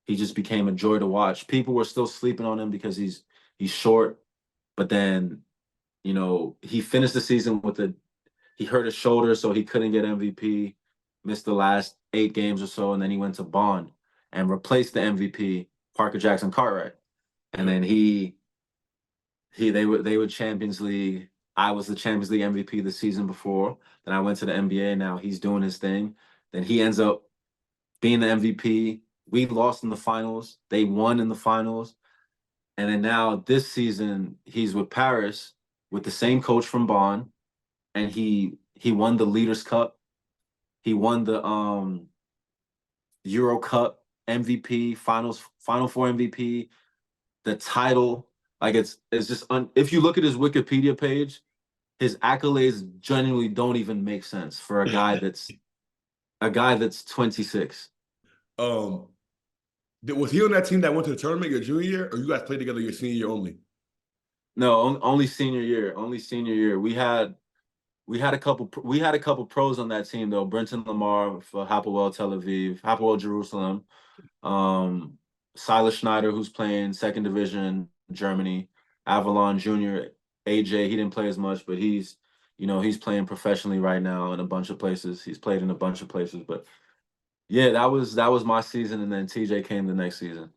he just became a joy to watch. People were still sleeping on him because he's short, but then he finished the season he hurt his shoulder, so he couldn't get MVP, missed the last 8 games or so, and then he went to Bond and replaced the MVP, Parker Jackson Cartwright. And then they were Champions League. I was the Champions League MVP the season before. Then I went to the NBA. Now he's doing his thing. Then he ends up being the MVP. We lost in the finals. They won in the finals. And then now this season, he's with Paris with the same coach from Bonn, and he won the Leaders Cup. He won the Euro Cup MVP, Final Four MVP, the title. Like it's just if you look at his Wikipedia page, his accolades genuinely don't even make sense for a guy that's 26. Was he on that team that went to the tournament your junior year, or you guys played together your senior year only? No, only senior year. Only senior year. We had a couple pros on that team though. Brenton Lamar for Hapoel Tel Aviv, Hapoel Jerusalem. Silas Schneider, who's playing second division Germany. Avalon Junior, AJ. He didn't play as much, but he's playing professionally right now in a bunch of places. He's played in a bunch of places, but yeah, that was my season, and then TJ came the next season.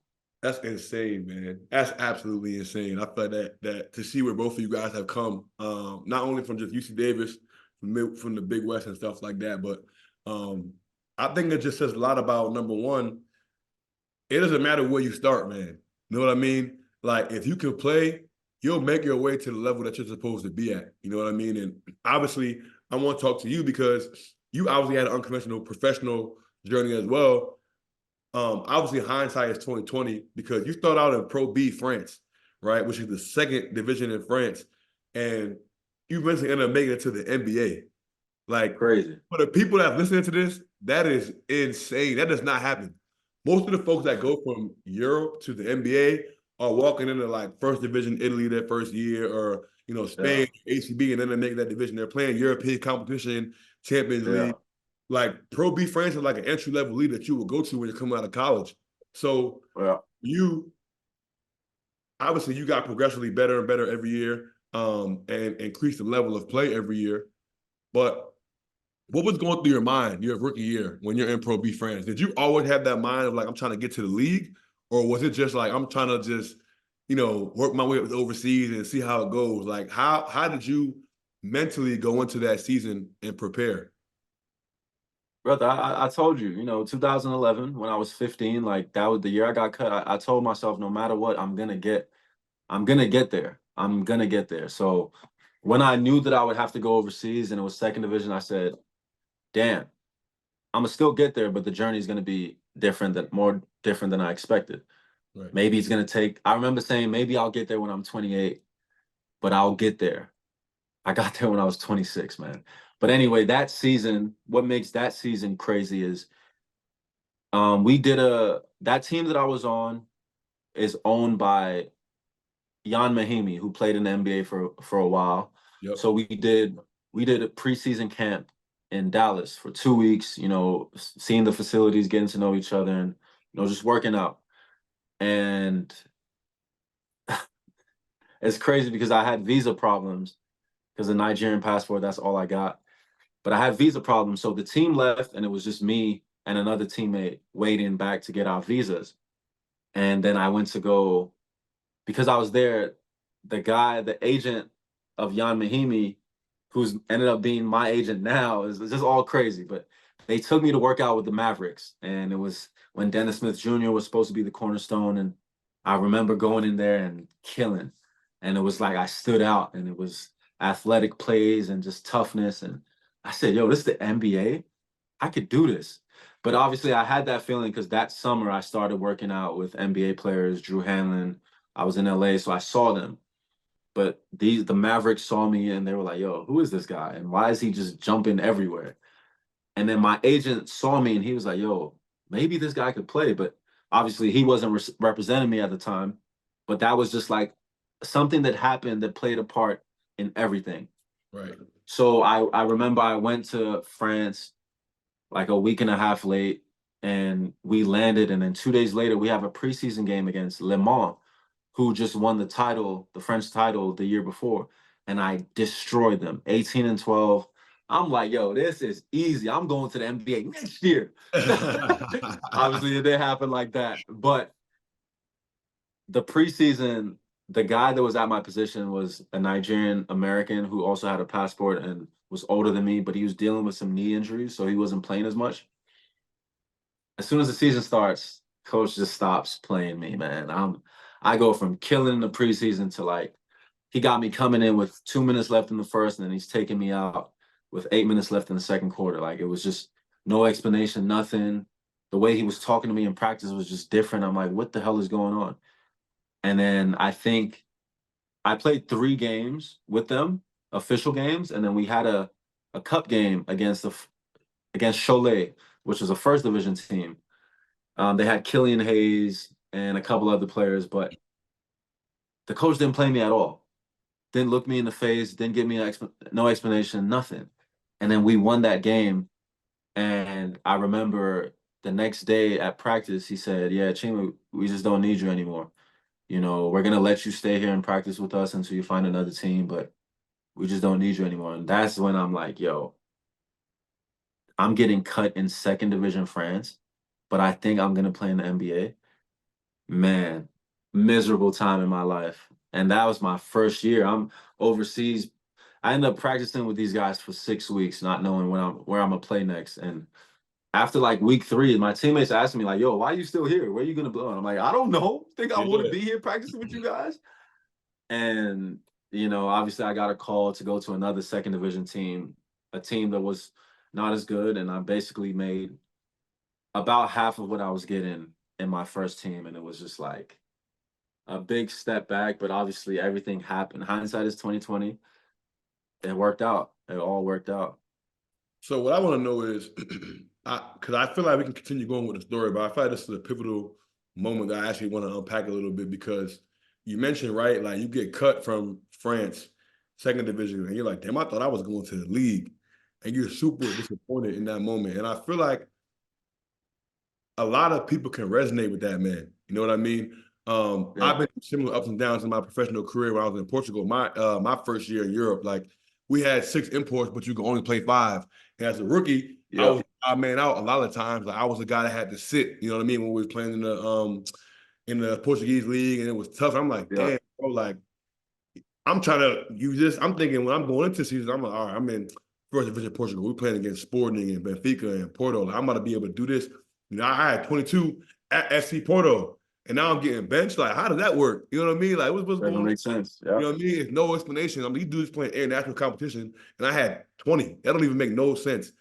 That's insane, man. That's absolutely insane. I feel that to see where both of you guys have come, not only from just UC Davis, from the Big West and stuff like that, but I think it just says a lot about, number one, it doesn't matter where you start, man. You know what I mean? Like, if you can play, you'll make your way to the level that you're supposed to be at. You know what I mean? And obviously, I want to talk to you because you obviously had an unconventional professional journey as well. Obviously, hindsight is 2020 because you started out in Pro B France, right, which is the second division in France, and you eventually ended up making it to the NBA. Like, Crazy. for the people that listening to this, that is insane. That does not happen. Most of the folks that go from Europe to the NBA are walking into like first division Italy their first year, or Spain, ACB, and then they make that division. They're playing European competition, Champions League. Like Pro B France is like an entry level league that you will go to when you're coming out of college. So you obviously you got progressively better and better every year, and increase the level of play every year. But what was going through your mind your rookie year when you're in Pro B France? Did you always have that mind of like, I'm trying to get to the league? Or was it just like, I'm trying to just, work my way up overseas and see how it goes? Like, how did you mentally go into that season and prepare? Brother, I told you, 2011, when I was 15, like that was the year I got cut. I told myself, no matter what, I'm gonna get there. I'm gonna get there. So when I knew that I would have to go overseas and it was second division, I said, damn, I'm gonna still get there, but the journey is gonna be more different than I expected. Right. Maybe it's gonna take. I remember saying maybe I'll get there when I'm 28, but I'll get there. I got there when I was 26, man. But anyway, that season, what makes that season crazy is that team that I was on is owned by Jan Mahimi, who played in the NBA for a while. Yep. So we did a preseason camp in Dallas for 2 weeks, seeing the facilities, getting to know each other, and just working out. And it's crazy because I had visa problems because the Nigerian passport, that's all I got. But I had visa problems. So the team left and it was just me and another teammate waiting back to get our visas. And then I went to go, because I was there, the agent of Jan Mahimi, who's ended up being my agent now, is just all crazy. But they took me to work out with the Mavericks. And it was when Dennis Smith Jr. was supposed to be the cornerstone. And I remember going in there and killing. And it was like I stood out, and it was athletic plays and just toughness. And I said, yo, this is the NBA. I could do this. But obviously I had that feeling because that summer I started working out with NBA players, Drew Hanlon. I was in LA, so I saw them. But the Mavericks saw me and they were like, yo, who is this guy? And why is he just jumping everywhere? And then my agent saw me and he was like, yo, maybe this guy could play. But obviously he wasn't representing me at the time. But that was just like something that happened that played a part in everything. Right. So I remember I went to France like a week and a half late, and we landed. And then 2 days later, we have a preseason game against Le Mans, who just won the title, the French title the year before. And I destroyed them, 18-12. I'm like, yo, this is easy. I'm going to the NBA next year. Obviously, it didn't happen like that. But the preseason, the guy that was at my position was a Nigerian American who also had a passport and was older than me, but he was dealing with some knee injuries, so he wasn't playing as much. As soon as the season starts, coach just stops playing me, man. I go from killing the preseason to like, he got me coming in with 2 minutes left in the first, and then he's taking me out with 8 minutes left in the second quarter. Like, it was just no explanation, nothing. The way he was talking to me in practice was just different. I'm like, what the hell is going on? And then I think I played 3 games with them, official games, and then we had a cup game against Cholet, which was a first division team. They had Killian Hayes and a couple other players, but the coach didn't play me at all. Didn't look me in the face, didn't give me no explanation, nothing. And then we won that game. And I remember the next day at practice, he said, yeah, Chima, we just don't need you anymore. We're going to let you stay here and practice with us until you find another team, but we just don't need you anymore. And that's when I'm like, yo, I'm getting cut in second division France, but I think I'm going to play in the NBA. Man, miserable time in my life. And that was my first year. I'm overseas. I ended up practicing with these guys for 6 weeks, not knowing where I'm going to play next. And after like week 3, my teammates asked me like, yo, why are you still here? Where are you going to blow? And I'm like, I don't know. Think I want to be here practicing with you guys? And, obviously I got a call to go to another second division team, a team that was not as good. And I basically made about half of what I was getting in my first team. And it was just like a big step back, but obviously everything happened. Hindsight is 2020. It worked out. It all worked out. So what I want to know is, because I feel like we can continue going with the story, but I feel like this is a pivotal moment that I actually want to unpack a little bit, because you mentioned, right, like you get cut from France, second division, and you're like, damn, I thought I was going to the league. And you're super disappointed in that moment. And I feel like a lot of people can resonate with that, man. You know what I mean? Yeah. I've been through similar ups and downs in my professional career when I was in Portugal. My first year in Europe, like we had 6 imports, but you could only play 5. And as a rookie, I was man out a lot of times. Like I was the guy that had to sit. You know what I mean? When we was playing in the Portuguese league, and it was tough. I'm like, damn, bro, like I'm trying to use this. I'm thinking when I'm going into season, I'm like, all right, I'm in first division Portugal. We're playing against Sporting and Benfica and Porto. Like, I'm about to be able to do this. I had 22 at FC Porto, and now I'm getting benched. Like, how does that work? You know what I mean? Like, what's going on? Makes sense. Yeah. You know what I mean? It's no explanation. I mean, these dudes playing international competition, and I had 20. That don't even make no sense.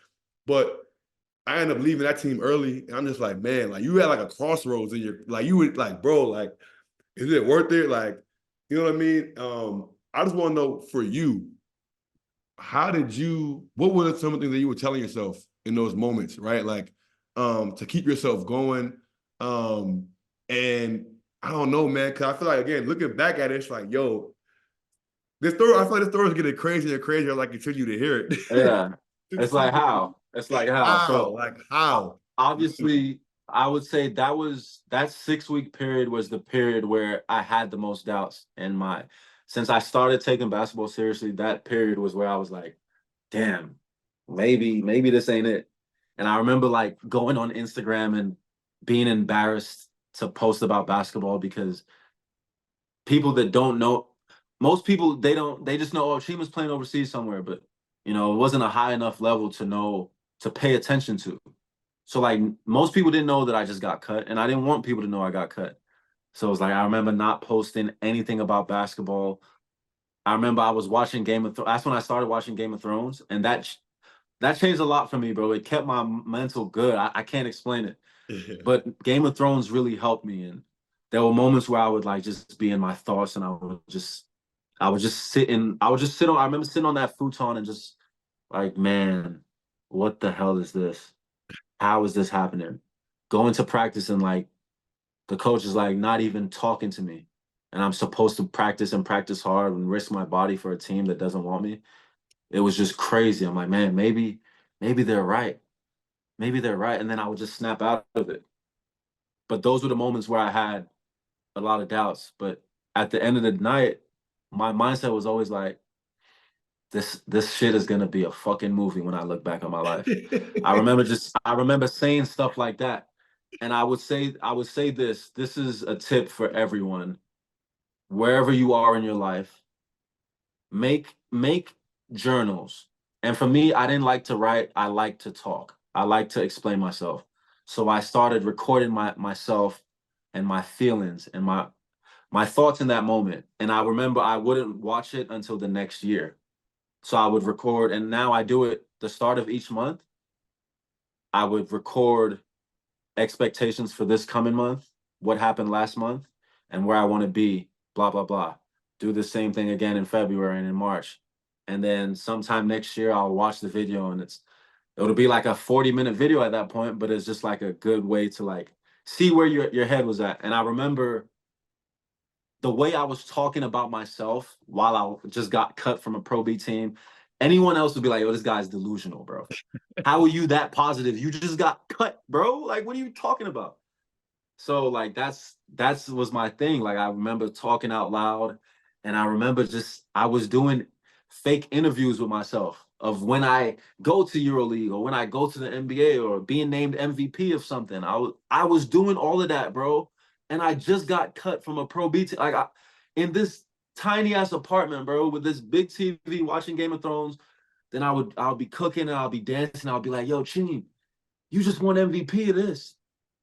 But I ended up leaving that team early, and I'm just like, man, like you had like a crossroads in your, like you would like, bro, like, is it worth it? Like, you know what I mean? I just want to know for you, what were some of the things that you were telling yourself in those moments, right? Like, to keep yourself going. And I don't know, man, because I feel like, again, looking back at it, it's like, yo, I feel like this story is getting crazier and crazier as I continue to hear it. Yeah. It's like how? It's like how? How? So Like how? obviously, I would say that 6 week period was the period where I had the most doubts in my. Since I started taking basketball seriously, that period was where I was like, damn, maybe this ain't it. And I remember like going on Instagram and being embarrassed to post about basketball because people that don't know, most people they just know, oh, Chima's playing overseas somewhere, but it wasn't a high enough level to know to pay attention to. So like most people didn't know that I just got cut, and I didn't want people to know I got cut. So it was like I remember not posting anything about basketball. I remember I was watching Game of Thrones. That's when I started watching Game of Thrones, and that changed a lot for me, bro. It kept my mental good. I can't explain it, but Game of Thrones really helped me. And there were moments where I would like just be in my thoughts, and I would just sit on. I remember sitting on that futon and just like, man, what the hell is this? How is this happening? Going to practice and like the coach is like not even talking to me. And I'm supposed to practice and practice hard and risk my body for a team that doesn't want me. It was just crazy. I'm like, man, maybe they're right. Maybe they're right. And then I would just snap out of it. But those were the moments where I had a lot of doubts. But at the end of the night, my mindset was always like, this shit is gonna be a fucking movie when I look back on my life. I remember saying stuff like that. And I would say this is a tip for everyone, wherever you are in your life, make journals. And for me, I didn't like to write, I like to talk. I like to explain myself. So I started recording myself and my feelings and my thoughts in that moment. And I remember I wouldn't watch it until the next year. So I would record, and now I do it the start of each month. I would record expectations for this coming month, what happened last month, and where I want to be, blah, blah, blah. Do the same thing again in February and in March. And then sometime next year, I'll watch the video, and it'll be like a 40-minute video at that point, but it's just like a good way to like see where your head was at. And I remember the way I was talking about myself while I just got cut from a Pro B team, anyone else would be like, "Oh, this guy's delusional, bro. How are you that positive? You just got cut, bro. Like, what are you talking about?" So like that's was my thing. Like I remember talking out loud, and I remember just I was doing fake interviews with myself of when I go to Euroleague or when I go to the NBA or being named MVP of something. I was doing all of that, bro, and I just got cut from a Pro B team. Like in this tiny ass apartment, bro, with this big TV watching Game of Thrones. Then I'll be cooking and I'll be dancing. I'll be like, "Yo, Chim, you just won MVP of this.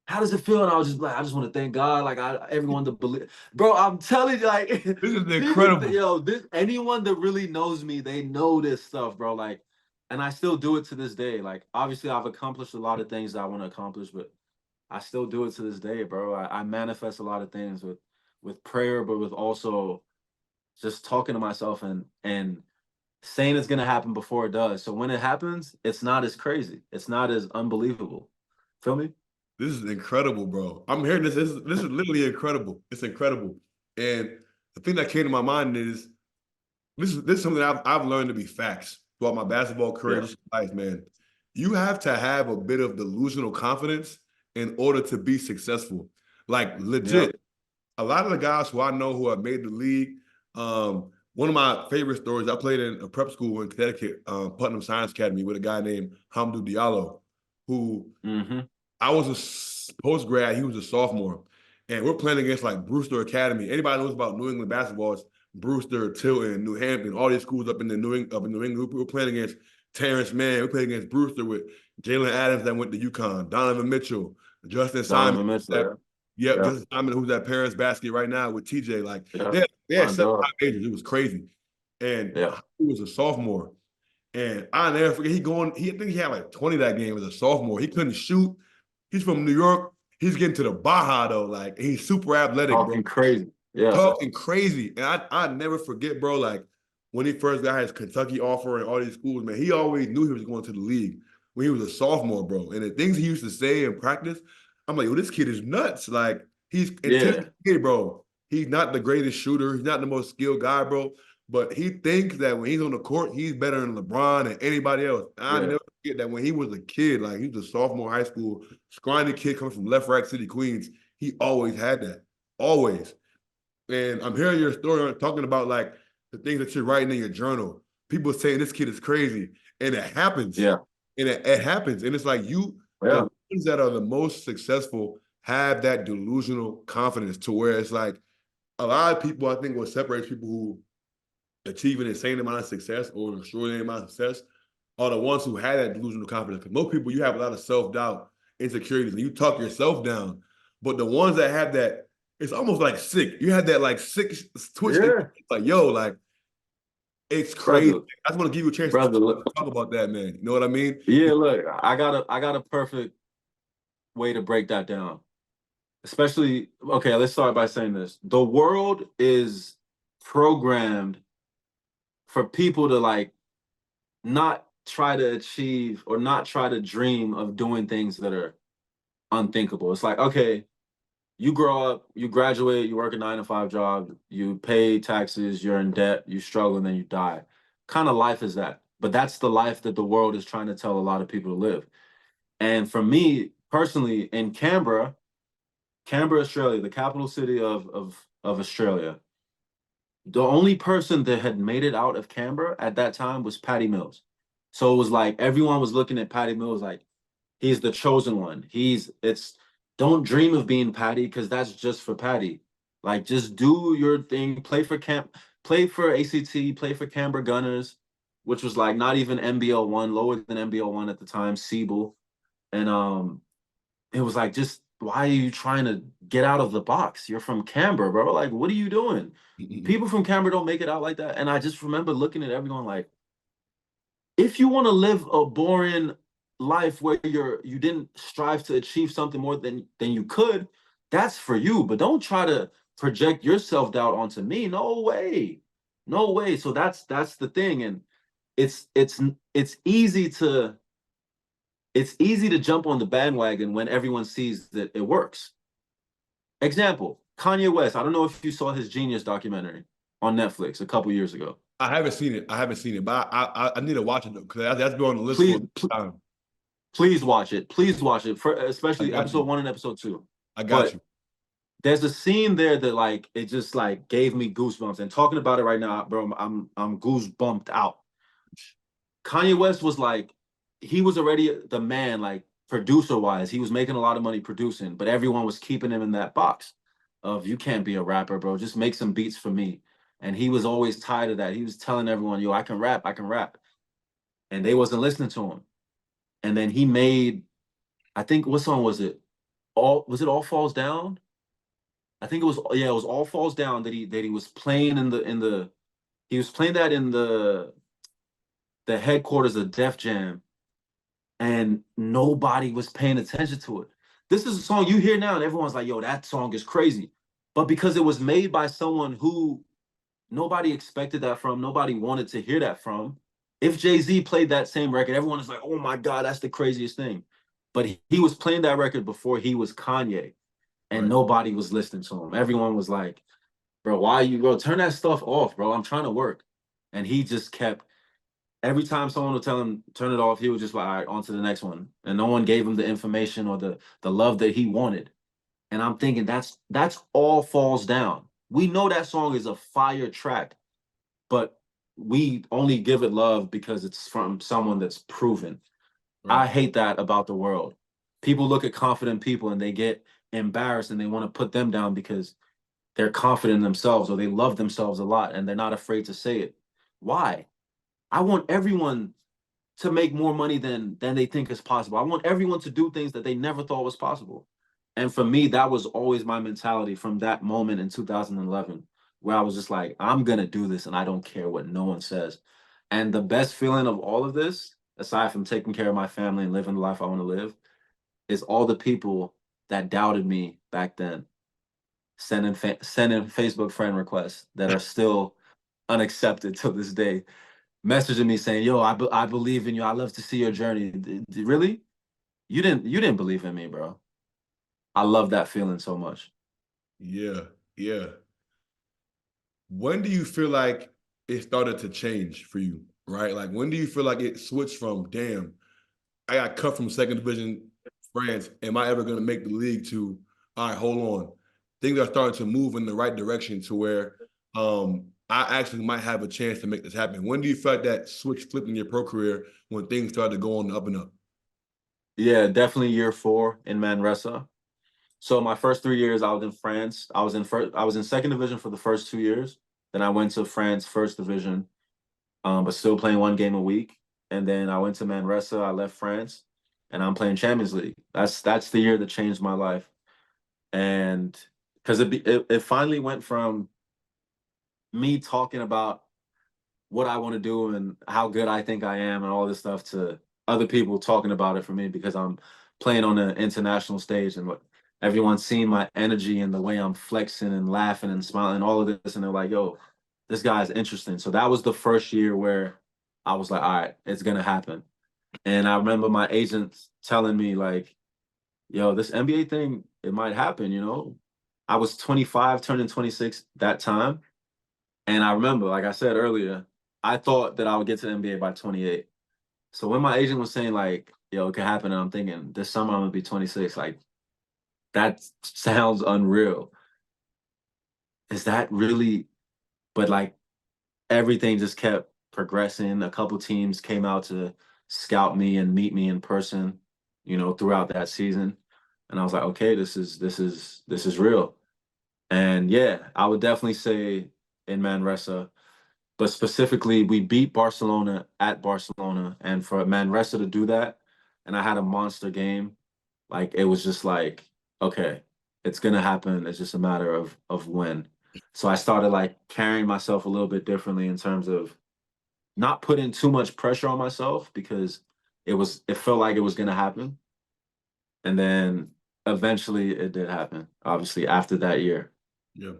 How does it feel?" And I was just like, I just want to thank God, like everyone to believe, bro. I'm telling you, like, This is incredible. anyone that really knows me, they know this stuff, bro. Like, and I still do it to this day. Like, obviously, I've accomplished a lot of things that I want to accomplish, but I still do it to this day, bro. I manifest a lot of things with prayer, but with also just talking to myself and saying it's gonna happen before it does. So when it happens, it's not as crazy. It's not as unbelievable. Feel me? This is incredible, bro. I'm hearing this. This is literally incredible. It's incredible. And the thing that came to my mind is this is something I've learned to be facts throughout my basketball career, Yeah. just life, man. You have to have a bit of delusional confidence in order to be successful. Like Yeah. legit, a lot of the guys who I know who have made the league. One of my favorite stories, I played in a prep school in Connecticut, Putnam Science Academy, with a guy named Hamdou Diallo, who Mm-hmm. I was a post grad. He was a sophomore, and we're playing against like Brewster Academy. Anybody knows about New England basketball? It's Brewster, Tilton, New Hampton, all these schools up in New England. We were playing against Terrence Mann. We played against Brewster with Jalen Adams that went to UConn, Donovan Mitchell, Justin Simon. Donovan Mitchell. Yep, Yeah. Justin Simon, who's at Parents Basket right now with TJ. Like Yeah. they had My 7 dog. majors. It was crazy, and Yeah. he was a sophomore. And I never forget, I think he had like 20 that game as a sophomore. He couldn't shoot. He's from New York. He's getting to the Baja though. Like he's super athletic, bro. Talking crazy. Yeah. Talking crazy. And I never forget, bro, like when he first got his Kentucky offer and all these schools, man, he always knew he was going to the league when he was a sophomore, bro. And the things he used to say in practice, I'm like, yo, this kid is nuts. Like he's Yeah. intimidated, bro. He's not the greatest shooter. He's not the most skilled guy, bro. But he thinks that when he's on the court, he's better than LeBron and anybody else. And I never forget that when he was a kid, like he was a sophomore in high school, scrawny kid coming from Left Rack City, Queens, he always had that. Always. And I'm hearing your story talking about like the things that you're writing in your journal. People saying this kid is crazy. And it happens. Yeah. And it happens. And it's like the ones that are the most successful have that delusional confidence to where it's like a lot of people, I think, what separates people who achieve an insane amount of success or an extraordinary amount of success are the ones who had that delusional confidence. Because most people, you have a lot of self-doubt, insecurities, and you talk yourself down. But the ones that have that, it's almost like sick. You had that like sick twitch. Like, yo, like, it's crazy. Brother, I just want to give you a chance to talk about that, man. You know what I mean? Yeah, look, I got a perfect way to break that down. Especially, okay, let's start by saying this. The world is programmed for people to like not try to achieve or not try to dream of doing things that are unthinkable. It's like, okay, you grow up, you graduate, you work a 9-to-5 job, you pay taxes, you're in debt, you struggle, and then you die. Kind of life is that? But that's the life that the world is trying to tell a lot of people to live. And for me personally, in Canberra, Australia, the capital city of Australia, the only person that had made it out of Canberra at that time was Patty Mills. So it was like everyone was looking at Patty Mills like he's the chosen one. Don't dream of being Patty because that's just for Patty. Like just do your thing, play for ACT, play for Canberra Gunners, which was like not even NBL1, lower than NBL1 at the time, Siebel. And it was like, just why are you trying to get out of the box? You're from Canberra, bro. Like, what are you doing? People from Canberra don't make it out like that. And I just remember looking at everyone like, if you want to live a boring life where you didn't strive to achieve something more than you could, that's for you. But don't try to project your self-doubt onto me. No way. No way. So that's the thing. And it's easy to jump on the bandwagon when everyone sees that it works. Example, Kanye West. I don't know if you saw his Genius documentary on Netflix a couple years ago. I haven't seen it, but I need to watch it though, because that's been on the list for a time. Please watch it. Please watch it, for especially episode 1 and episode 2. I got you. There's a scene there that like it just like gave me goosebumps. And talking about it right now, bro, I'm goosebumped out. Kanye West was like, he was already the man, like producer wise. He was making a lot of money producing, but everyone was keeping him in that box of you can't be a rapper, bro. Just make some beats for me. And he was always tired of that. He was telling everyone, yo, I can rap. And they wasn't listening to him. And then he made, I think, what song was it? All Falls Down? I think it was All Falls Down that he was playing he was playing that in the headquarters of Def Jam, and nobody was paying attention to it. This is a song you hear now and everyone's like, yo, that song is crazy. But because it was made by someone who nobody expected that from, nobody wanted to hear that from. If Jay-Z played that same record, everyone is like, oh my God, that's the craziest thing. But he was playing that record before he was Kanye, and nobody was listening to him. Everyone was like, bro, turn that stuff off, bro. I'm trying to work. And he just kept, every time someone would tell him, turn it off, he was just like, all right, on to the next one. And no one gave him the information or the love that he wanted. And I'm thinking that's All Falls Down. We know that song is a fire track, but we only give it love because it's from someone that's proven. Right. I hate that about the world. People look at confident people and they get embarrassed and they want to put them down because they're confident in themselves or they love themselves a lot and they're not afraid to say it. Why? I want everyone to make more money than they think is possible. I want everyone to do things that they never thought was possible. And for me, that was always my mentality from that moment in 2011, where I was just like, I'm going to do this and I don't care what no one says. And the best feeling of all of this, aside from taking care of my family and living the life I want to live, is all the people that doubted me back then, sending Facebook friend requests that are still unaccepted to this day, messaging me saying, yo, I believe in you. I love to see your journey. Really? You didn't believe in me, bro. I love that feeling so much. Yeah, yeah. When do you feel like it started to change for you, right? Like, when do you feel like it switched from, damn, I got cut from second division France. Am I ever going to make the league to, all right, hold on. Things are starting to move in the right direction to where I actually might have a chance to make this happen. When do you feel like that switch flipped in your pro career when things started to go on the up and up? Yeah, definitely year 4 in Manresa. So my first 3 years, I was in France. I was in second division for the first 2 years. Then I went to France first division, but still playing 1 game a week. And then I went to Manresa. I left France, and I'm playing Champions League. That's the year that changed my life. And because it finally went from me talking about what I want to do and how good I think I am and all this stuff to other people talking about it for me because I'm playing on an international stage and what everyone's seeing my energy and the way I'm flexing and laughing and smiling, all of this, and they're like, "Yo, this guy's interesting." So that was the first year where I was like, "All right, it's gonna happen." And I remember my agent telling me like, "Yo, this NBA thing, it might happen." I was 25, turning 26 that time. And I remember, like I said earlier, I thought that I would get to the NBA by 28. So when my agent was saying like, yo, it could happen, and I'm thinking this summer I'm gonna be 26, like that sounds unreal. Is that really? But like everything just kept progressing. A couple teams came out to scout me and meet me in person, throughout that season. And I was like, okay, this is real. And yeah, I would definitely say in Manresa. But specifically, we beat Barcelona at Barcelona, and for Manresa to do that, and I had a monster game. Like it was just like, okay, it's gonna happen. It's just a matter of when. So I started like carrying myself a little bit differently in terms of not putting too much pressure on myself because it felt like it was gonna happen, and then eventually it did happen. Obviously, after that year. Yeah.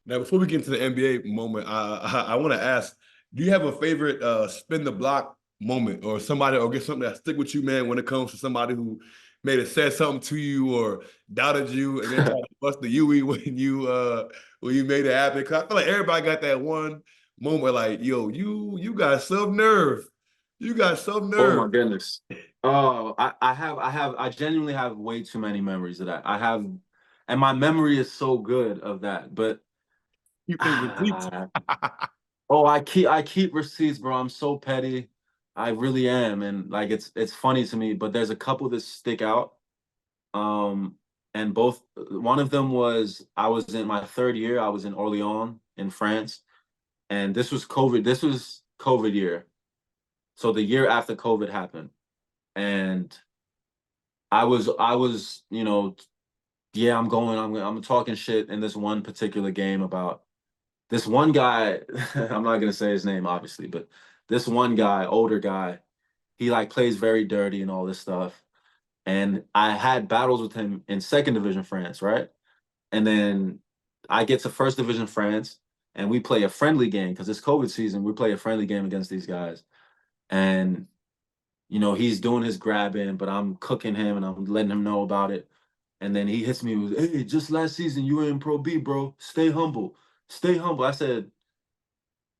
Now, before we get into the NBA moment, I want to ask: do you have a favorite spin the block moment, or somebody, or get something that stick with you, man, when it comes to somebody who may have said something to you or doubted you, and then tried to bust the UE when you made it happen? Because I feel like everybody got that one moment, like, yo, you got some nerve, you got some Oh my nerve. goodness. Oh, I genuinely have way too many memories of that. And my memory is so good of that. But You think receipts? ah, oh, I keep receipts, bro. I'm so petty. I really am. And like it's funny to me, but there's a couple that stick out. Um, and both one of them was I was in my third year, I was in Orléans in France, and this was COVID. This was COVID year. So the year after COVID happened. And I was, yeah, I'm talking shit in this one particular game about this one guy. I'm not gonna say his name, obviously, but this one guy, older guy, he like plays very dirty and all this stuff. And I had battles with him in second division France, right? And then I get to first division France and we play a friendly game because it's COVID season. We play a friendly game against these guys. And he's doing his grabbing, but I'm cooking him and I'm letting him know about it. And then he hits me with, "Hey, just last season you were in Pro B, bro. Stay humble. Stay humble." I said,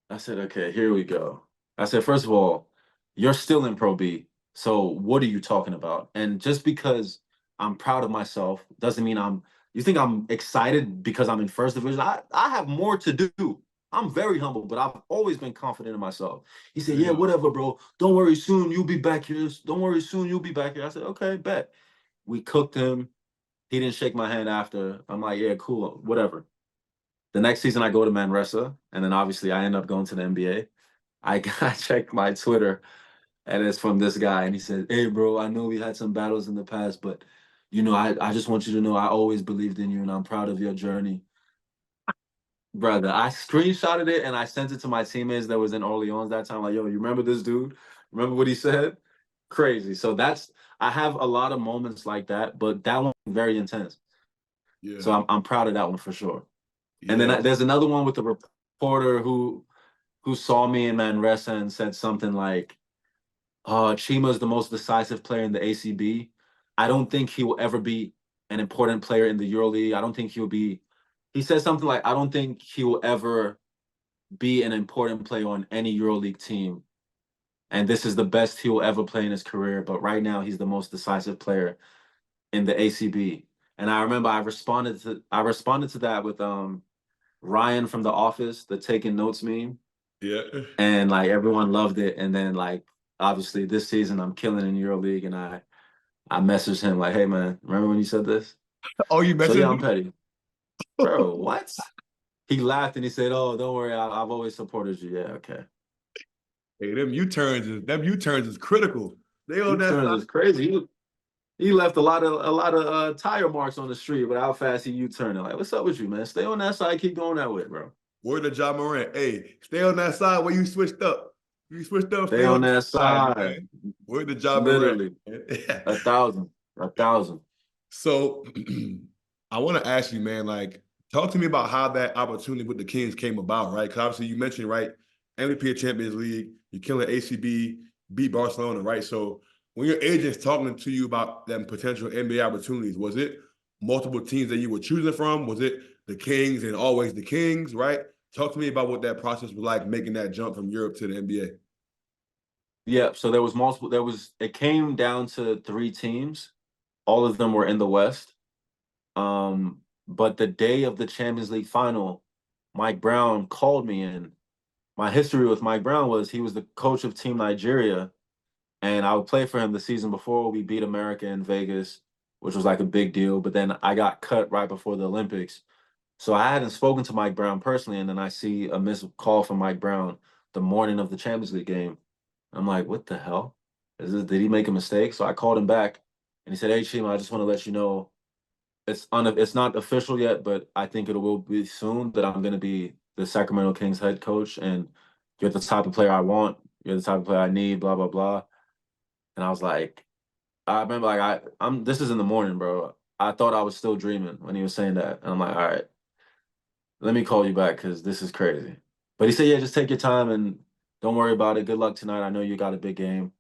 okay, here we go. I said, first of all, you're still in Pro B. So what are you talking about? And just because I'm proud of myself doesn't mean you think I'm excited because I'm in first division? I have more to do. I'm very humble, but I've always been confident in myself. He said, yeah, Yeah. whatever, bro. Don't worry, soon you'll be back here. Don't worry, soon you'll be back here. I said, okay, bet. We cooked him. He didn't shake my hand after. I'm like, yeah, cool, whatever. The next season I go to Manresa, and then obviously I end up going to the NBA. I checked my Twitter, and it's from this guy, and he said, "Hey, bro, I know we had some battles in the past, but I just want you to know I always believed in you, and I'm proud of your journey, brother." I screenshotted it and I sent it to my teammates that was in Orleans that time. Like, yo, you remember this dude? Remember what he said? Crazy. So I have a lot of moments like that, but that one very intense. Yeah. So I'm proud of that one for sure. And then Yeah. there's another one with the reporter who saw me in Manresa and said something like, Chima's the most decisive player in the ACB. I don't think he will ever be an important player in the Euroleague. I don't think he said something like, I don't think he will ever be an important player on any EuroLeague team. And this is the best he'll ever play in his career. But right now, he's the most decisive player in the ACB. And I remember I responded to that with Ryan from The Office, the taking notes meme. Yeah. And like everyone loved it. And then like obviously this season I'm killing in EuroLeague, and I messaged him like, hey man, remember when you said this? Oh, you So yeah, messaged I'm me? petty. Bro, what? He laughed and he said, oh, don't worry, I've always supported you. Yeah, okay. Hey, them U-turns is critical. They on that U-turns side. is crazy. He left a lot of tire marks on the street with how fast he U-turned. Like, what's up with you, man? Stay on that side, keep going that way, bro. Word to John Morant. Hey, stay on that side where you switched up. You switched up, Stay stay on on that that side, side. man. Word to John Morant. Literally. 1,000. 1,000. So I want to ask you, man, like, talk to me about how that opportunity with the Kings came about, right? Because obviously you mentioned, right, MVP of Champions League, you're killing ACB, beat Barcelona, right? So when your agent's talking to you about them potential NBA opportunities, was it multiple teams that you were choosing from? Was it the Kings and always the Kings, right? Talk to me about what that process was like, making that jump from Europe to the NBA. Yeah, so there was multiple. It came down to 3 teams. All of them were in the West. But the day of the Champions League final, Mike Brown called me in. My history with Mike Brown was he was the coach of Team Nigeria, and I would play for him the season before we beat America in Vegas, which was like a big deal. But then I got cut right before the Olympics. So I hadn't spoken to Mike Brown personally, and then I see a missed call from Mike Brown the morning of the Champions League game. I'm like, what the hell? Did he make a mistake? So I called him back, and he said, hey, Chima, I just want to let you know it's not official yet, but I think it will be soon that I'm going to be the Sacramento Kings head coach, and you're the type of player I want. You're the type of player I need. Blah blah blah. And I was like, I remember like I'm. This is in the morning, bro. I thought I was still dreaming when he was saying that, and I'm like, all right, let me call you back because this is crazy. But he said, yeah, just take your time and don't worry about it. Good luck tonight. I know you got a big game.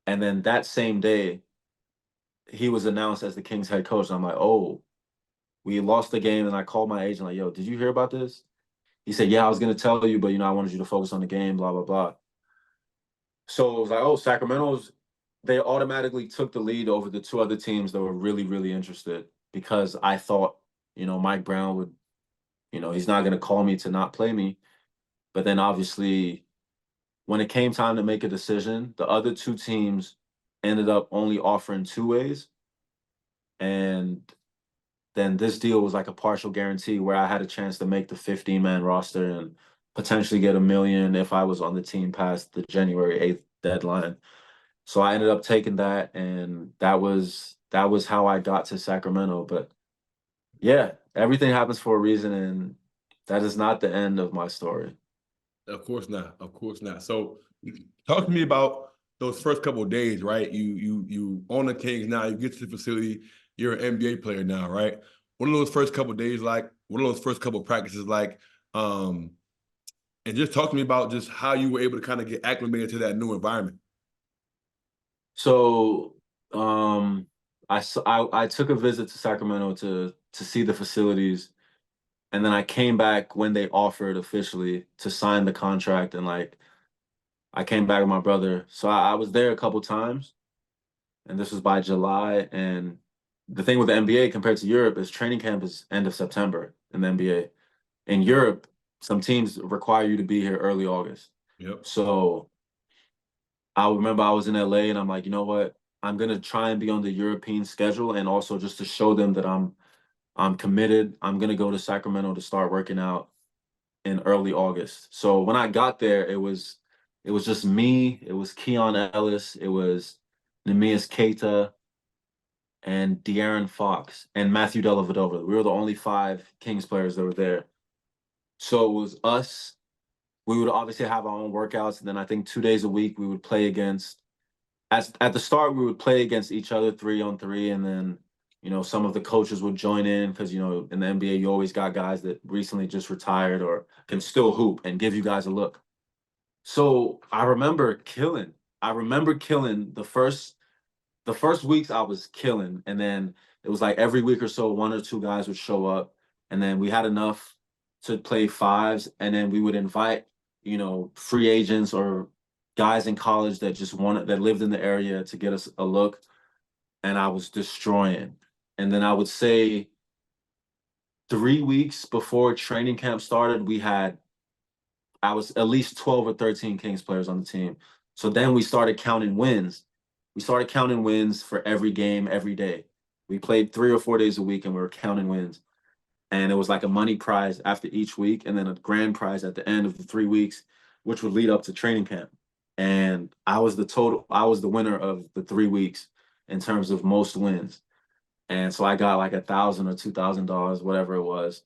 And then that same day, he was announced as the Kings head coach. And I'm like, oh, we lost the game. And I called my agent, like, yo, did you hear about this? He said, yeah, I was going to tell you, but, I wanted you to focus on the game, blah, blah, blah. So it was like, oh, they automatically took the lead over the 2 other teams that were really, really interested because I thought, Mike Brown would, he's not going to call me to not play me. But then obviously, when it came time to make a decision, the other 2 teams ended up only offering 2 ways. And then this deal was like a partial guarantee where I had a chance to make the 15-man roster and potentially get $1 million if I was on the team past the January 8th deadline. So I ended up taking that, and that was how I got to Sacramento. But yeah, everything happens for a reason, and that is not the end of my story. Of course not. Of course not. So talk to me about those first couple of days, right? You on the Kings now, you get to the facility, you're an NBA player now, right? What are those first couple of days like? What are those first couple of practices like? And just talk to me about just how you were able to kind of get acclimated to that new environment. So I took a visit to Sacramento to see the facilities, and then I came back when they offered officially to sign the contract, and like I came back with my brother. So I was there a couple times, and this was by July. And the thing with the NBA compared to Europe is training camp is end of September in the NBA. In Europe, some teams require you to be here early August. Yep. So I remember I was in LA, and I'm like, you know what? I'm gonna try and be on the European schedule, and also just to show them that I'm committed. I'm gonna go to Sacramento to start working out in early August. So when I got there, it was just me. It was Keon Ellis. It was Neemias Keita and De'Aaron Fox and Matthew Dellavedova. We were the only 5 Kings players that were there. So it was us. We would obviously have our own workouts, and then I think 2 days a week we would play against. At the start, we would play against each other 3-on-3, and then some of the coaches would join in because in the NBA you always got guys that recently just retired or can still hoop and give you guys a look. So I remember killing. The first weeks I was killing, and then it was like every week or so 1 or 2 guys would show up, and then we had enough to play fives, and then we would invite, free agents or guys in college that lived in the area to get us a look, and I was destroying. And then I would say 3 weeks before training camp started, I was at least 12 or 13 Kings players on the team. So then we started counting wins. We started counting wins for every game, every day. We played 3 or 4 days a week and we were counting wins. And it was like a money prize after each week and then a grand prize at the end of the 3 weeks, which would lead up to training camp. And I was the winner of the 3 weeks in terms of most wins. And so I got like $1,000 or $2,000, whatever it was.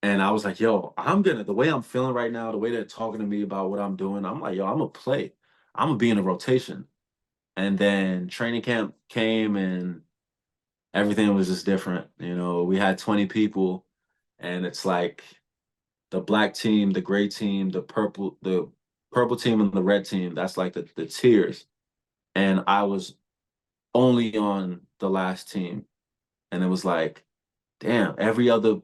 And I was like, yo, the way I'm feeling right now, the way they're talking to me about what I'm doing, I'm like, yo, I'm gonna play. I'm gonna be in a rotation. And then training camp came and everything was just different. We had 20 people and it's like the black team, the gray team, the purple team and the red team. That's like the tiers. And I was only on the last team. And it was like, damn, every other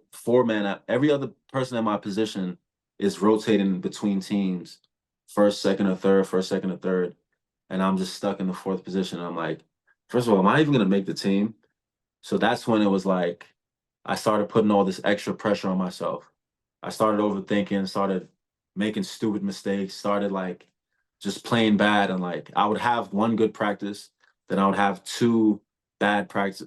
person in my position is rotating between teams, first, second, or third, first, second, or third. And I'm just stuck in the fourth position. I'm like, first of all, am I even gonna make the team? So that's when it was like I started putting all this extra pressure on myself. I started overthinking, started making stupid mistakes, started like just playing bad. And like I would have one good practice, then I would have two bad practice,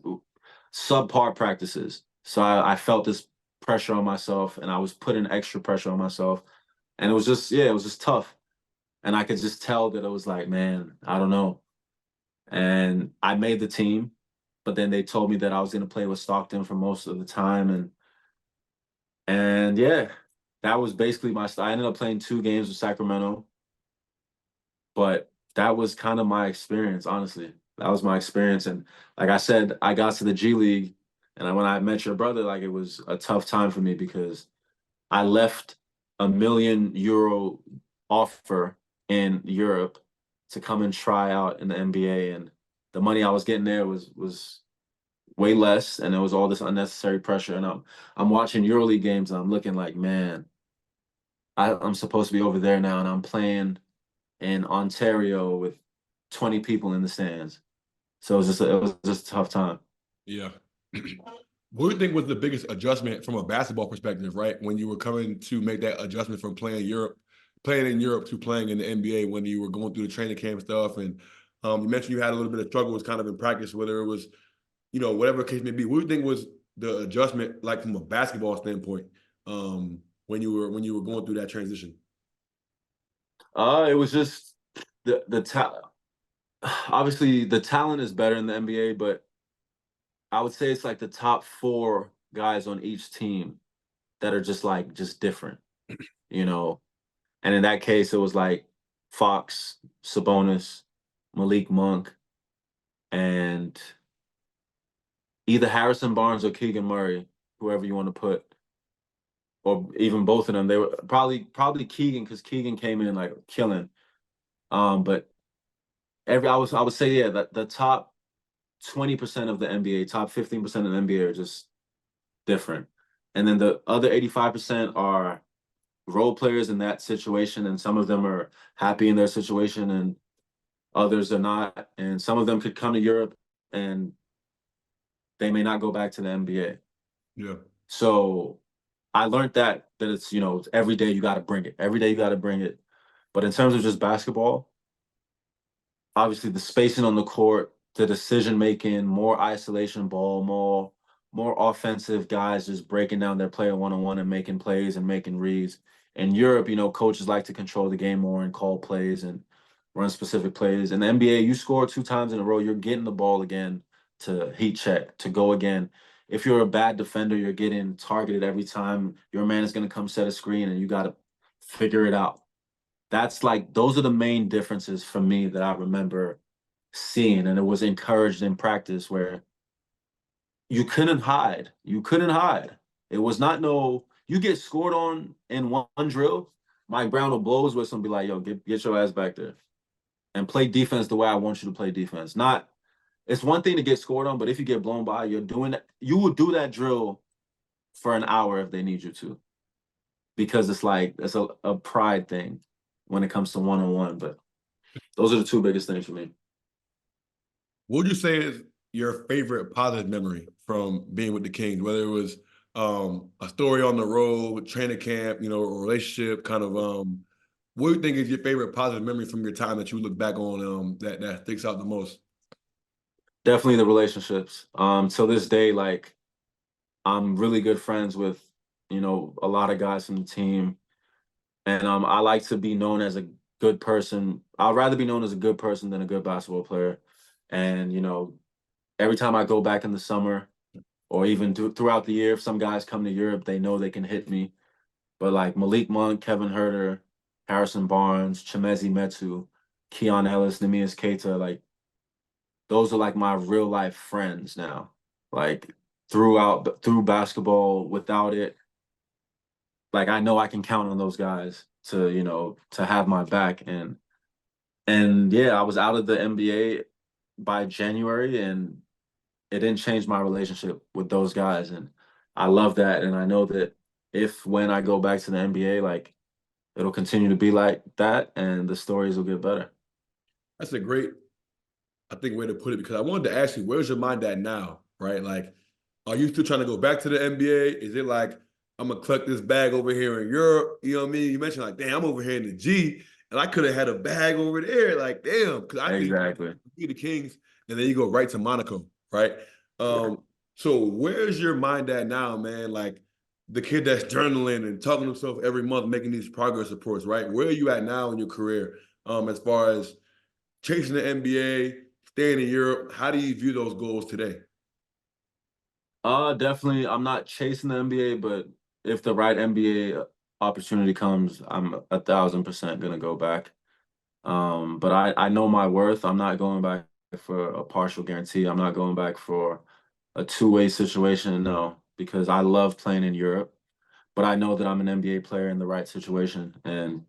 subpar practices. So I felt this pressure on myself and I was putting extra pressure on myself. And it was just, yeah, it was just tough. And I could just tell that it was like, man, I don't know. And I made the team, but then they told me that I was going to play with Stockton for most of the time. And yeah, that was basically my style. I ended up playing 2 games with Sacramento, but that was kind of my experience, honestly. That was my experience. And like I said, I got to the G League, and when I met your brother, like it was a tough time for me because I left a 1 million euro offer in Europe to come and try out in the NBA, and the money I was getting there was way less, and there was all this unnecessary pressure. And I'm watching EuroLeague games, and I'm looking like, man, I'm supposed to be over there now, and I'm playing in Ontario with 20 people in the stands. So it was just a tough time. Yeah. What do you think was the biggest adjustment from a basketball perspective, right? When you were coming to make that adjustment from playing in Europe to playing in the NBA when you were going through the training camp stuff. And you mentioned you had a little bit of struggles kind of in practice, whether it was, whatever case may be. What do you think was the adjustment like from a basketball standpoint when you were going through that transition? It was just the talent. Obviously, the talent is better in the NBA, but I would say it's like the top 4 guys on each team that are just different, you know. And in that case, it was like Fox, Sabonis, Malik Monk, and either Harrison Barnes or Keegan Murray, whoever you want to put, or even both of them. They were probably Keegan because Keegan came in like killing. But I would say yeah, that the top 20% of the NBA, top 15% of the NBA are just different. And then the other 85% are role players in that situation, and some of them are happy in their situation and others are not. And some of them could come to Europe and they may not go back to the NBA. Yeah. So I learned that it's, every day you got to bring it. Every day you got to bring it. But in terms of just basketball, obviously the spacing on the court, the decision making, more isolation ball, more offensive guys just breaking down their player one-on-one and making plays and making reads. In Europe, coaches like to control the game more and call plays and run specific plays. In the NBA, you score 2 times in a row, you're getting the ball again to heat check, to go again. If you're a bad defender, you're getting targeted every time. Your man is going to come set a screen and you got to figure it out. Those are the main differences for me that I remember seeing, and it was encouraged in practice where you couldn't hide. You couldn't hide. It was not you get scored on in one drill, Mike Brown will blow his whistle and be like, yo, get your ass back there and play defense the way I want you to play defense. It's one thing to get scored on, but if you get blown by, you will do that drill for an hour if they need you to. because it's like it's a pride thing when it comes to one-on-one. But those are the two biggest things for me. What would you say is your favorite positive memory from being with the Kings? Whether it was a story on the road, training camp, a relationship, kind of what do you think is your favorite positive memory from your time that you look back on that sticks out the most? Definitely the relationships. Till this day, like I'm really good friends with, a lot of guys from the team. And I like to be known as a good person. I'd rather be known as a good person than a good basketball player. And, every time I go back in the summer or even throughout the year, if some guys come to Europe, they know they can hit me. But like Malik Monk, Kevin Herter, Harrison Barnes, Chimezi Metu, Keon Ellis, Neemias Keita, like those are like my real life friends now. Like through basketball, without it, like I know I can count on those guys to, to have my back. And yeah, I was out of the NBA by January and it didn't change my relationship with those guys. And I love that. And I know that if when I go back to the NBA, like it'll continue to be like that and the stories will get better. That's a great, I think, way to put it, because I wanted to ask you, where's your mind at now, right? Like, are you still trying to go back to the NBA? Is it like, I'm gonna collect this bag over here in Europe? You know what I mean? You mentioned like, damn, I'm over here in the G, and I could have had a bag over there. Like, damn, because I think Exactly. you the Kings, and then you go right to Monaco, right? Yeah. So where's your mind at now, man? Like the kid that's journaling and talking to himself every month, making these progress reports, right? Where are you at now in your career, as far as chasing the NBA, staying in Europe? How do you view those goals today? Definitely. I'm not chasing the NBA, but if the right NBA opportunity comes, I'm 1,000% gonna go back. But I know my worth. I'm not going back for a partial guarantee. I'm not going back for a two-way situation, no, because I love playing in Europe, but I know that I'm an NBA player in the right situation. And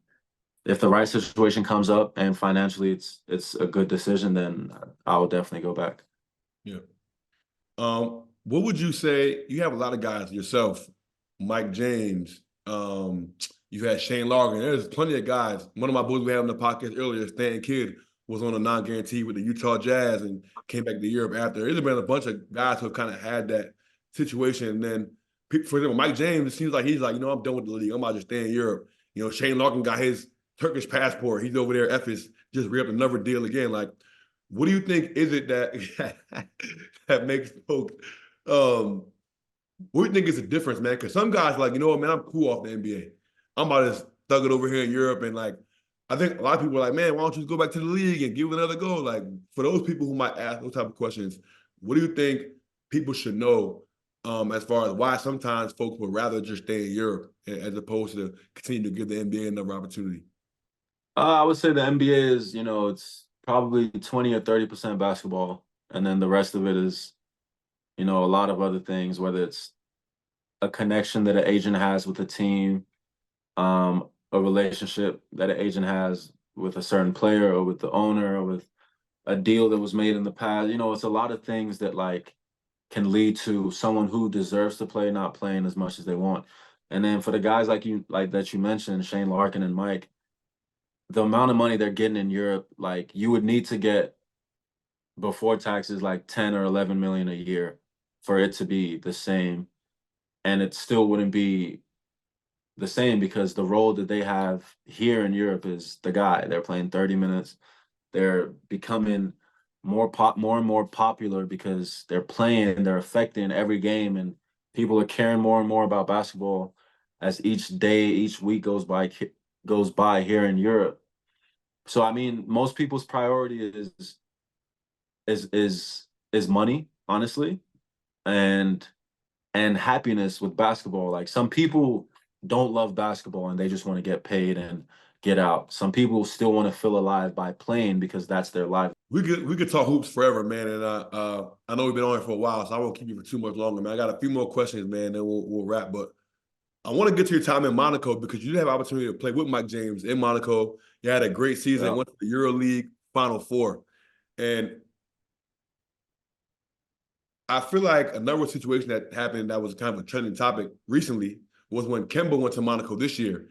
if the right situation comes up and financially it's a good decision, then I will definitely go back. Yeah. What would you say? You have a lot of guys yourself, Mike James. You had Shane Larkin. There's plenty of guys. One of my boys we had on the podcast earlier, Stan Kidd, was on a non-guarantee with the Utah Jazz and came back to Europe after. There's been a bunch of guys who have kind of had that situation. And then, for example, Mike James, it seems like he's like, I'm done with the league. I'm about to stay in Europe. Shane Larkin got his Turkish passport. He's over there, Ephes, just re-upped another deal again. Like, what do you think is it that that makes folks what do you think is the difference, man? Because some guys like, what, man, I'm cool off the NBA. I'm about to thug it over here in Europe. And like, I think a lot of people are like, man, why don't you just go back to the league and give it another go? Like, for those people who might ask those type of questions, what do you think people should know, as far as why sometimes folks would rather just stay in Europe as opposed to continue to give the NBA another opportunity? I would say the NBA is, it's probably 20 or 30% basketball, and then the rest of it is, a lot of other things, whether it's a connection that an agent has with a team, a relationship that an agent has with a certain player or with the owner or with a deal that was made in the past. It's a lot of things that like can lead to someone who deserves to play not playing as much as they want. And then for the guys like that you mentioned, Shane Larkin and Mike, the amount of money they're getting in Europe, like you would need to get before taxes like 10 or 11 million a year for it to be the same. And it still wouldn't be the same because the role that they have here in Europe is the guy. They're playing 30 minutes. They're becoming more and more popular because they're playing, they're affecting every game, and people are caring more and more about basketball as each day, each week goes by here in Europe. So I mean, most people's priority is money, honestly, and happiness with basketball. Like some people don't love basketball and they just want to get paid and get out. Some people still want to feel alive by playing because that's their life. We could talk hoops forever, man. And I know we've been on here for a while, so I won't keep you for too much longer, man. I got a few more questions, man, then we'll wrap. But I want to get to your time in Monaco because you did have opportunity to play with Mike James in Monaco. You had a great season, Yeah. went to the Euroleague Final Four. And I feel like another situation that happened that was kind of a trending topic recently was when Kemba went to Monaco this year.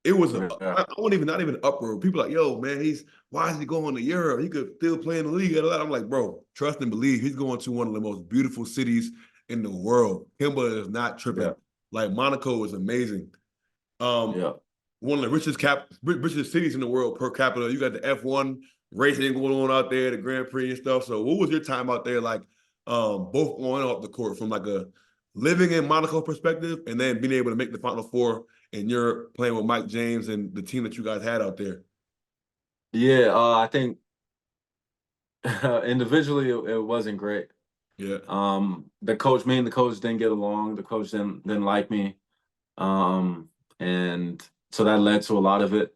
It was Yeah. I won't even not even uproar. People like, yo, man, why is he going to Europe? He could still play in the league. I'm like, bro, trust and believe. He's going to one of the most beautiful cities in the world. Kemba is not tripping. Yeah. Like Monaco is amazing. Um, Yeah. one of the richest cities in the world per capita. You got the F1 racing going on out there, the Grand Prix and stuff. So what was your time out there like, both on and off the court from like a living in Monaco perspective and then being able to make the Final Four in Europe playing with Mike James and the team that you guys had out there? Yeah, I think individually it wasn't great. Yeah. Me and the coach didn't get along. The coach didn't like me. Um, and so that led to a lot of it.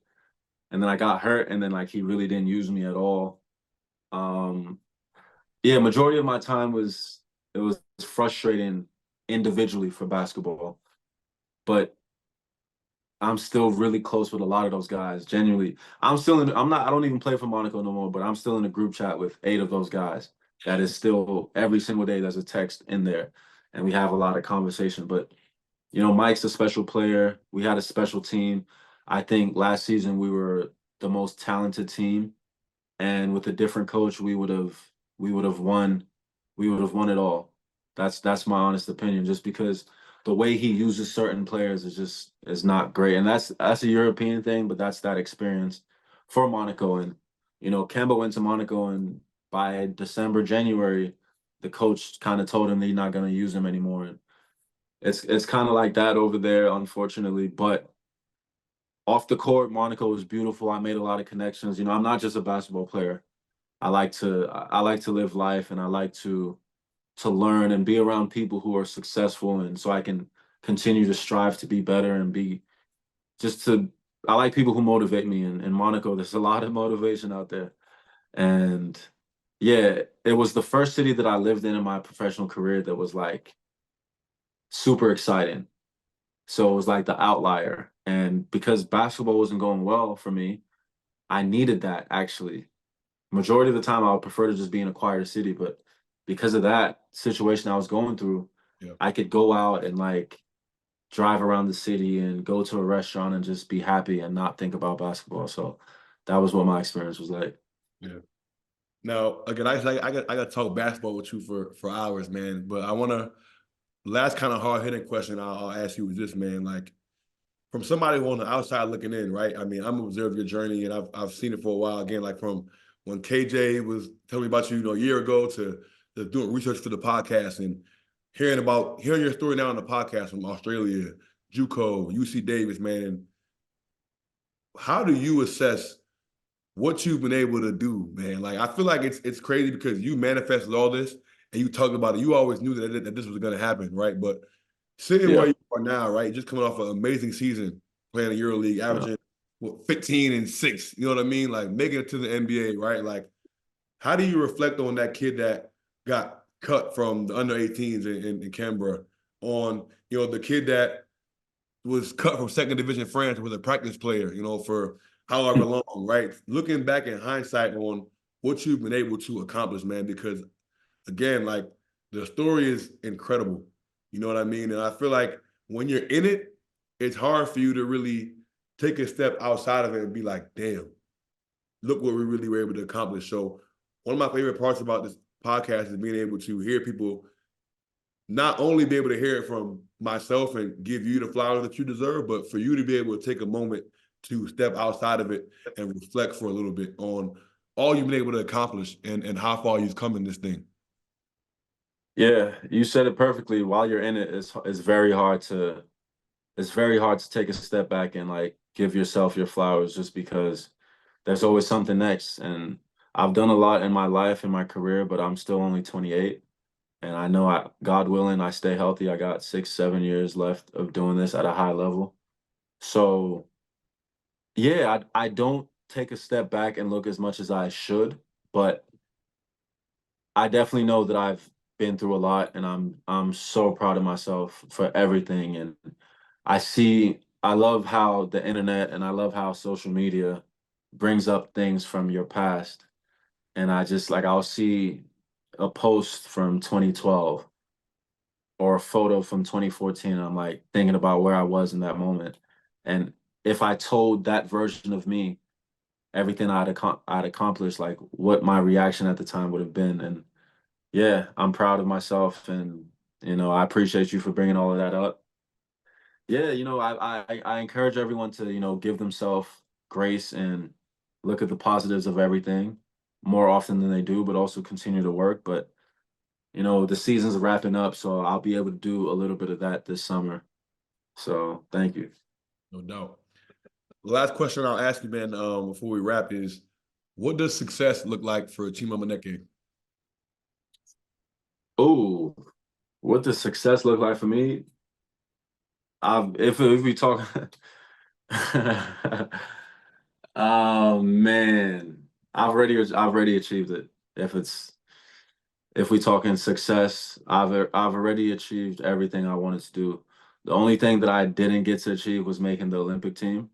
And then I got hurt, and then like he really didn't use me at all. Um, yeah, majority of my time it was frustrating individually for basketball, but I'm still really close with a lot of those guys. Genuinely, I don't even play for Monaco no more, but I'm still in a group chat with 8 of those guys. That is still every single day there's a text in there, and we have a lot of conversation. But Mike's a special player. We had a special team. I think last season we were the most talented team, and with a different coach, we would have won it all. That's my honest opinion. Just because the way he uses certain players is not great, and that's a European thing, but that's that experience for Monaco. And Kemba went to Monaco, and by December, January, the coach kind of told him that he's not going to use him anymore. And it's kind of like that over there, unfortunately. But off the court, Monaco was beautiful. I made a lot of connections. I'm not just a basketball player. I like to live life, and I like to learn and be around people who are successful, and so I can continue to strive to be better and be just to I like people who motivate me. And in Monaco, there's a lot of motivation out there. And yeah, it was the first city that I lived in my professional career that was like super exciting. So it was like the outlier. And because basketball wasn't going well for me, I needed that actually. Majority of the time, I would prefer to just be in a quieter city, but because of that situation I was going through, Yeah. I could go out and like drive around the city and go to a restaurant and just be happy and not think about basketball. So that was what my experience was like. Yeah. Now, again, I got to talk basketball with you for hours, man. But I want to last kind of hard hitting question I'll ask you is this, man. Like from somebody who on the outside looking in, right? I mean, I'm observing your journey, and I've seen it for a while. Again, like from when KJ was telling me about you, a year ago to doing research for the podcast and hearing your story now on the podcast from Australia, JUCO, UC Davis, man. How do you assess what you've been able to do, man? Like, I feel like it's crazy because you manifested all this and you talked about it. You always knew that this was going to happen, right? But sitting where Yeah. you are now, right, just coming off an amazing season playing the EuroLeague, Yeah. averaging 15 and 6, you know what I mean? Like making it to the NBA, right? Like, how do you reflect on that kid that got cut from the under 18s in Canberra, on, the kid that was cut from second division France was a practice player, for however long, right? Looking back in hindsight on what you've been able to accomplish, man, because again, like the story is incredible. You know what I mean? And I feel like when you're in it, it's hard for you to really take a step outside of it and be like, damn, look what we really were able to accomplish. So one of my favorite parts about this podcast is being able to hear people not only be able to hear it from myself and give you the flowers that you deserve, but for you to be able to take a moment to step outside of it and reflect for a little bit on all you've been able to accomplish and how far you've come in this thing. Yeah, you said it perfectly. While you're in it, it's very hard to take a step back and like give yourself your flowers, just because there's always something next. And I've done a lot in my life, in my career, but I'm still only 28. And I know God willing, I stay healthy. I got 6, 7 years left of doing this at a high level. So yeah, I don't take a step back and look as much as I should, but I definitely know that I've been through a lot, and I'm so proud of myself for everything. And I love how the internet and I love how social media brings up things from your past. And I just like I'll see a post from 2012, or a photo from 2014. And I'm like thinking about where I was in that moment. And if I told that version of me everything I'd accomplished, like what my reaction at the time would have been. And yeah, I'm proud of myself, and I appreciate you for bringing all of that up. Yeah, I encourage everyone to give themselves grace and look at the positives of everything more often than they do, but also continue to work. But the season's wrapping up, so I'll be able to do a little bit of that this summer. So thank you. No doubt. The last question I'll ask you, man, before we wrap is, what does success look like for Chima Moneke? Oh, what does success look like for me? If we talk, oh man, I've already achieved it. If we talking success, I've already achieved everything I wanted to do. The only thing that I didn't get to achieve was making the Olympic team,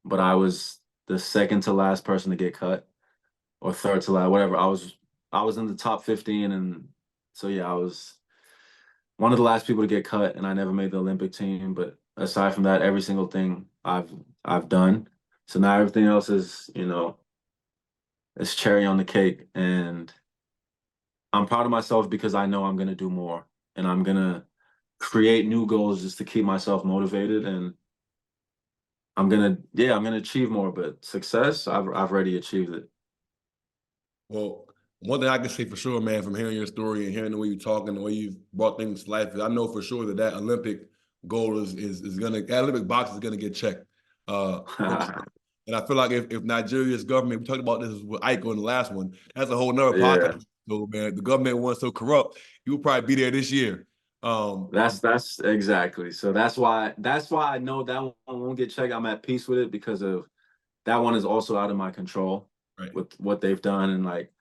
but I was the second to last person to get cut, or third to last, whatever. I was in the top 15, and so yeah, I was one of the last people to get cut, and I never made the Olympic team. But aside from that, every single thing I've done. So now everything else is, it's cherry on the cake, and I'm proud of myself because I know I'm gonna do more, and I'm gonna create new goals just to keep myself motivated, and I'm gonna achieve more. But success, I've already achieved it. Well, one thing I can say for sure, man, from hearing your story and hearing the way you talk and the way you've brought things to life, is I know for sure that Olympic goal is gonna that Olympic box is gonna get checked. And I feel like if Nigeria's government, we talked about this with Ike on the last one, that's a whole nother Yeah, podcast. So man, the government wasn't so corrupt, you will probably be there this year. that's exactly. So that's why I know that one won't get checked. I'm at peace with it because of that one is also out of my control Right. with what they've done. And like,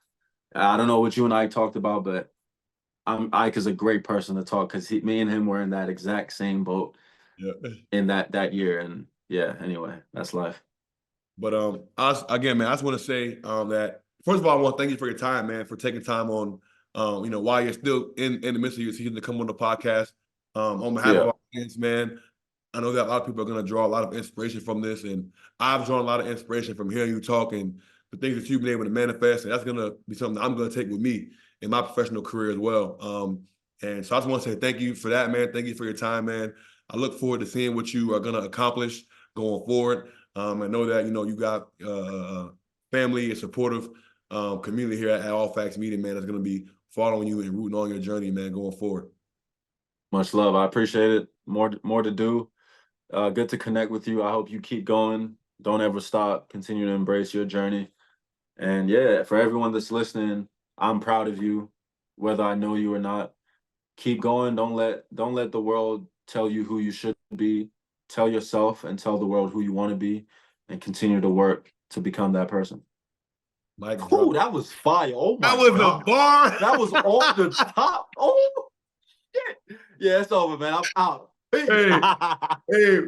I don't know what you and I talked about, but Ike is a great person to talk, because me and him were in that exact same boat Yeah. in that year. And yeah, anyway, that's life. But again, man, I just want to say that first of all, I want to thank you for your time, man, for taking time on, while you're still in the midst of your season to come on the podcast. On behalf of Yeah, our audience, man, I know that a lot of people are going to draw a lot of inspiration from this, and I've drawn a lot of inspiration from hearing you talk and the things that you've been able to manifest, and that's going to be something that I'm going to take with me in my professional career as well. And so I just want to say thank you for that, man. Thank you for your time, man. I look forward to seeing what you are going to accomplish going forward. I know that you got family and supportive community here at All Facts Media, man. That's going to be following you and rooting on your journey, man, going forward. much love. I appreciate it. More to do. Good to connect with you. I hope you keep going. Don't ever stop. Continue to embrace your journey. And yeah, for everyone that's listening, I'm proud of you, whether I know you or not. Keep going. Don't let the world tell you who you should be. Tell yourself and tell the world who you want to be, and continue to work to become that person. Mike, Ooh, that was fire. Oh that my was God. a bar. That was off the top. Oh shit. Yeah, it's over, man. I'm out. Peace. Hey, hey,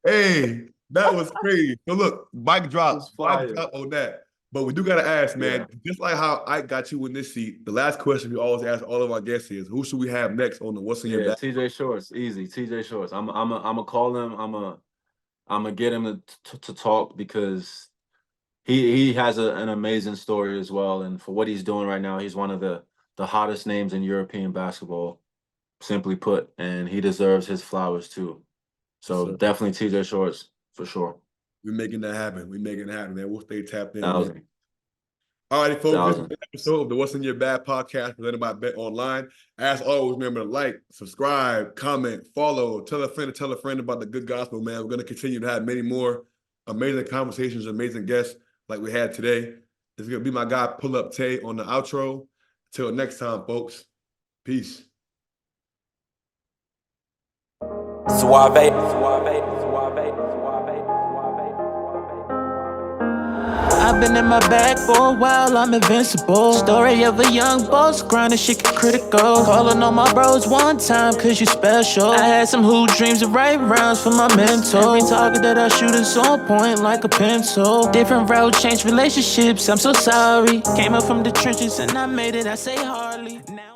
hey, that was crazy. So look, Mike drop on that. But we do gotta ask, man, just like how I got you in this seat, the last question we always ask all of our guests is, who should we have next on the What's in Your Bag? TJ Shorts, easy. TJ Shorts. I'm a call him. I'm a get him to talk, because he has an amazing story as well. And for what he's doing right now, he's one of the hottest names in European basketball, simply put, and he deserves his flowers too. So Yes, definitely TJ Shorts for sure. we're making that happen. We're making it happen, man. We'll stay tapped in, man. Thousand. All righty, folks. This is Thousand. an episode of the What's in Your Bag podcast presented by Bet Online. As always, remember to like, subscribe, comment, follow, tell a friend about the good gospel, man. We're going to continue to have many more amazing conversations, amazing guests like we had today. This is going to be my guy, Pull Up Tay, on the outro. Till next time, folks. Peace. Suave. I've been in my bag for a while, I'm invincible. Story of a young boss, grinding shit get critical. Calling on my bros one time, cause you special. I had some hoop dreams of right rounds for my mentor. Every target that I shoot is on point like a pencil. Different route, changed relationships, I'm so sorry. Came up from the trenches and I made it, I say hardly. Now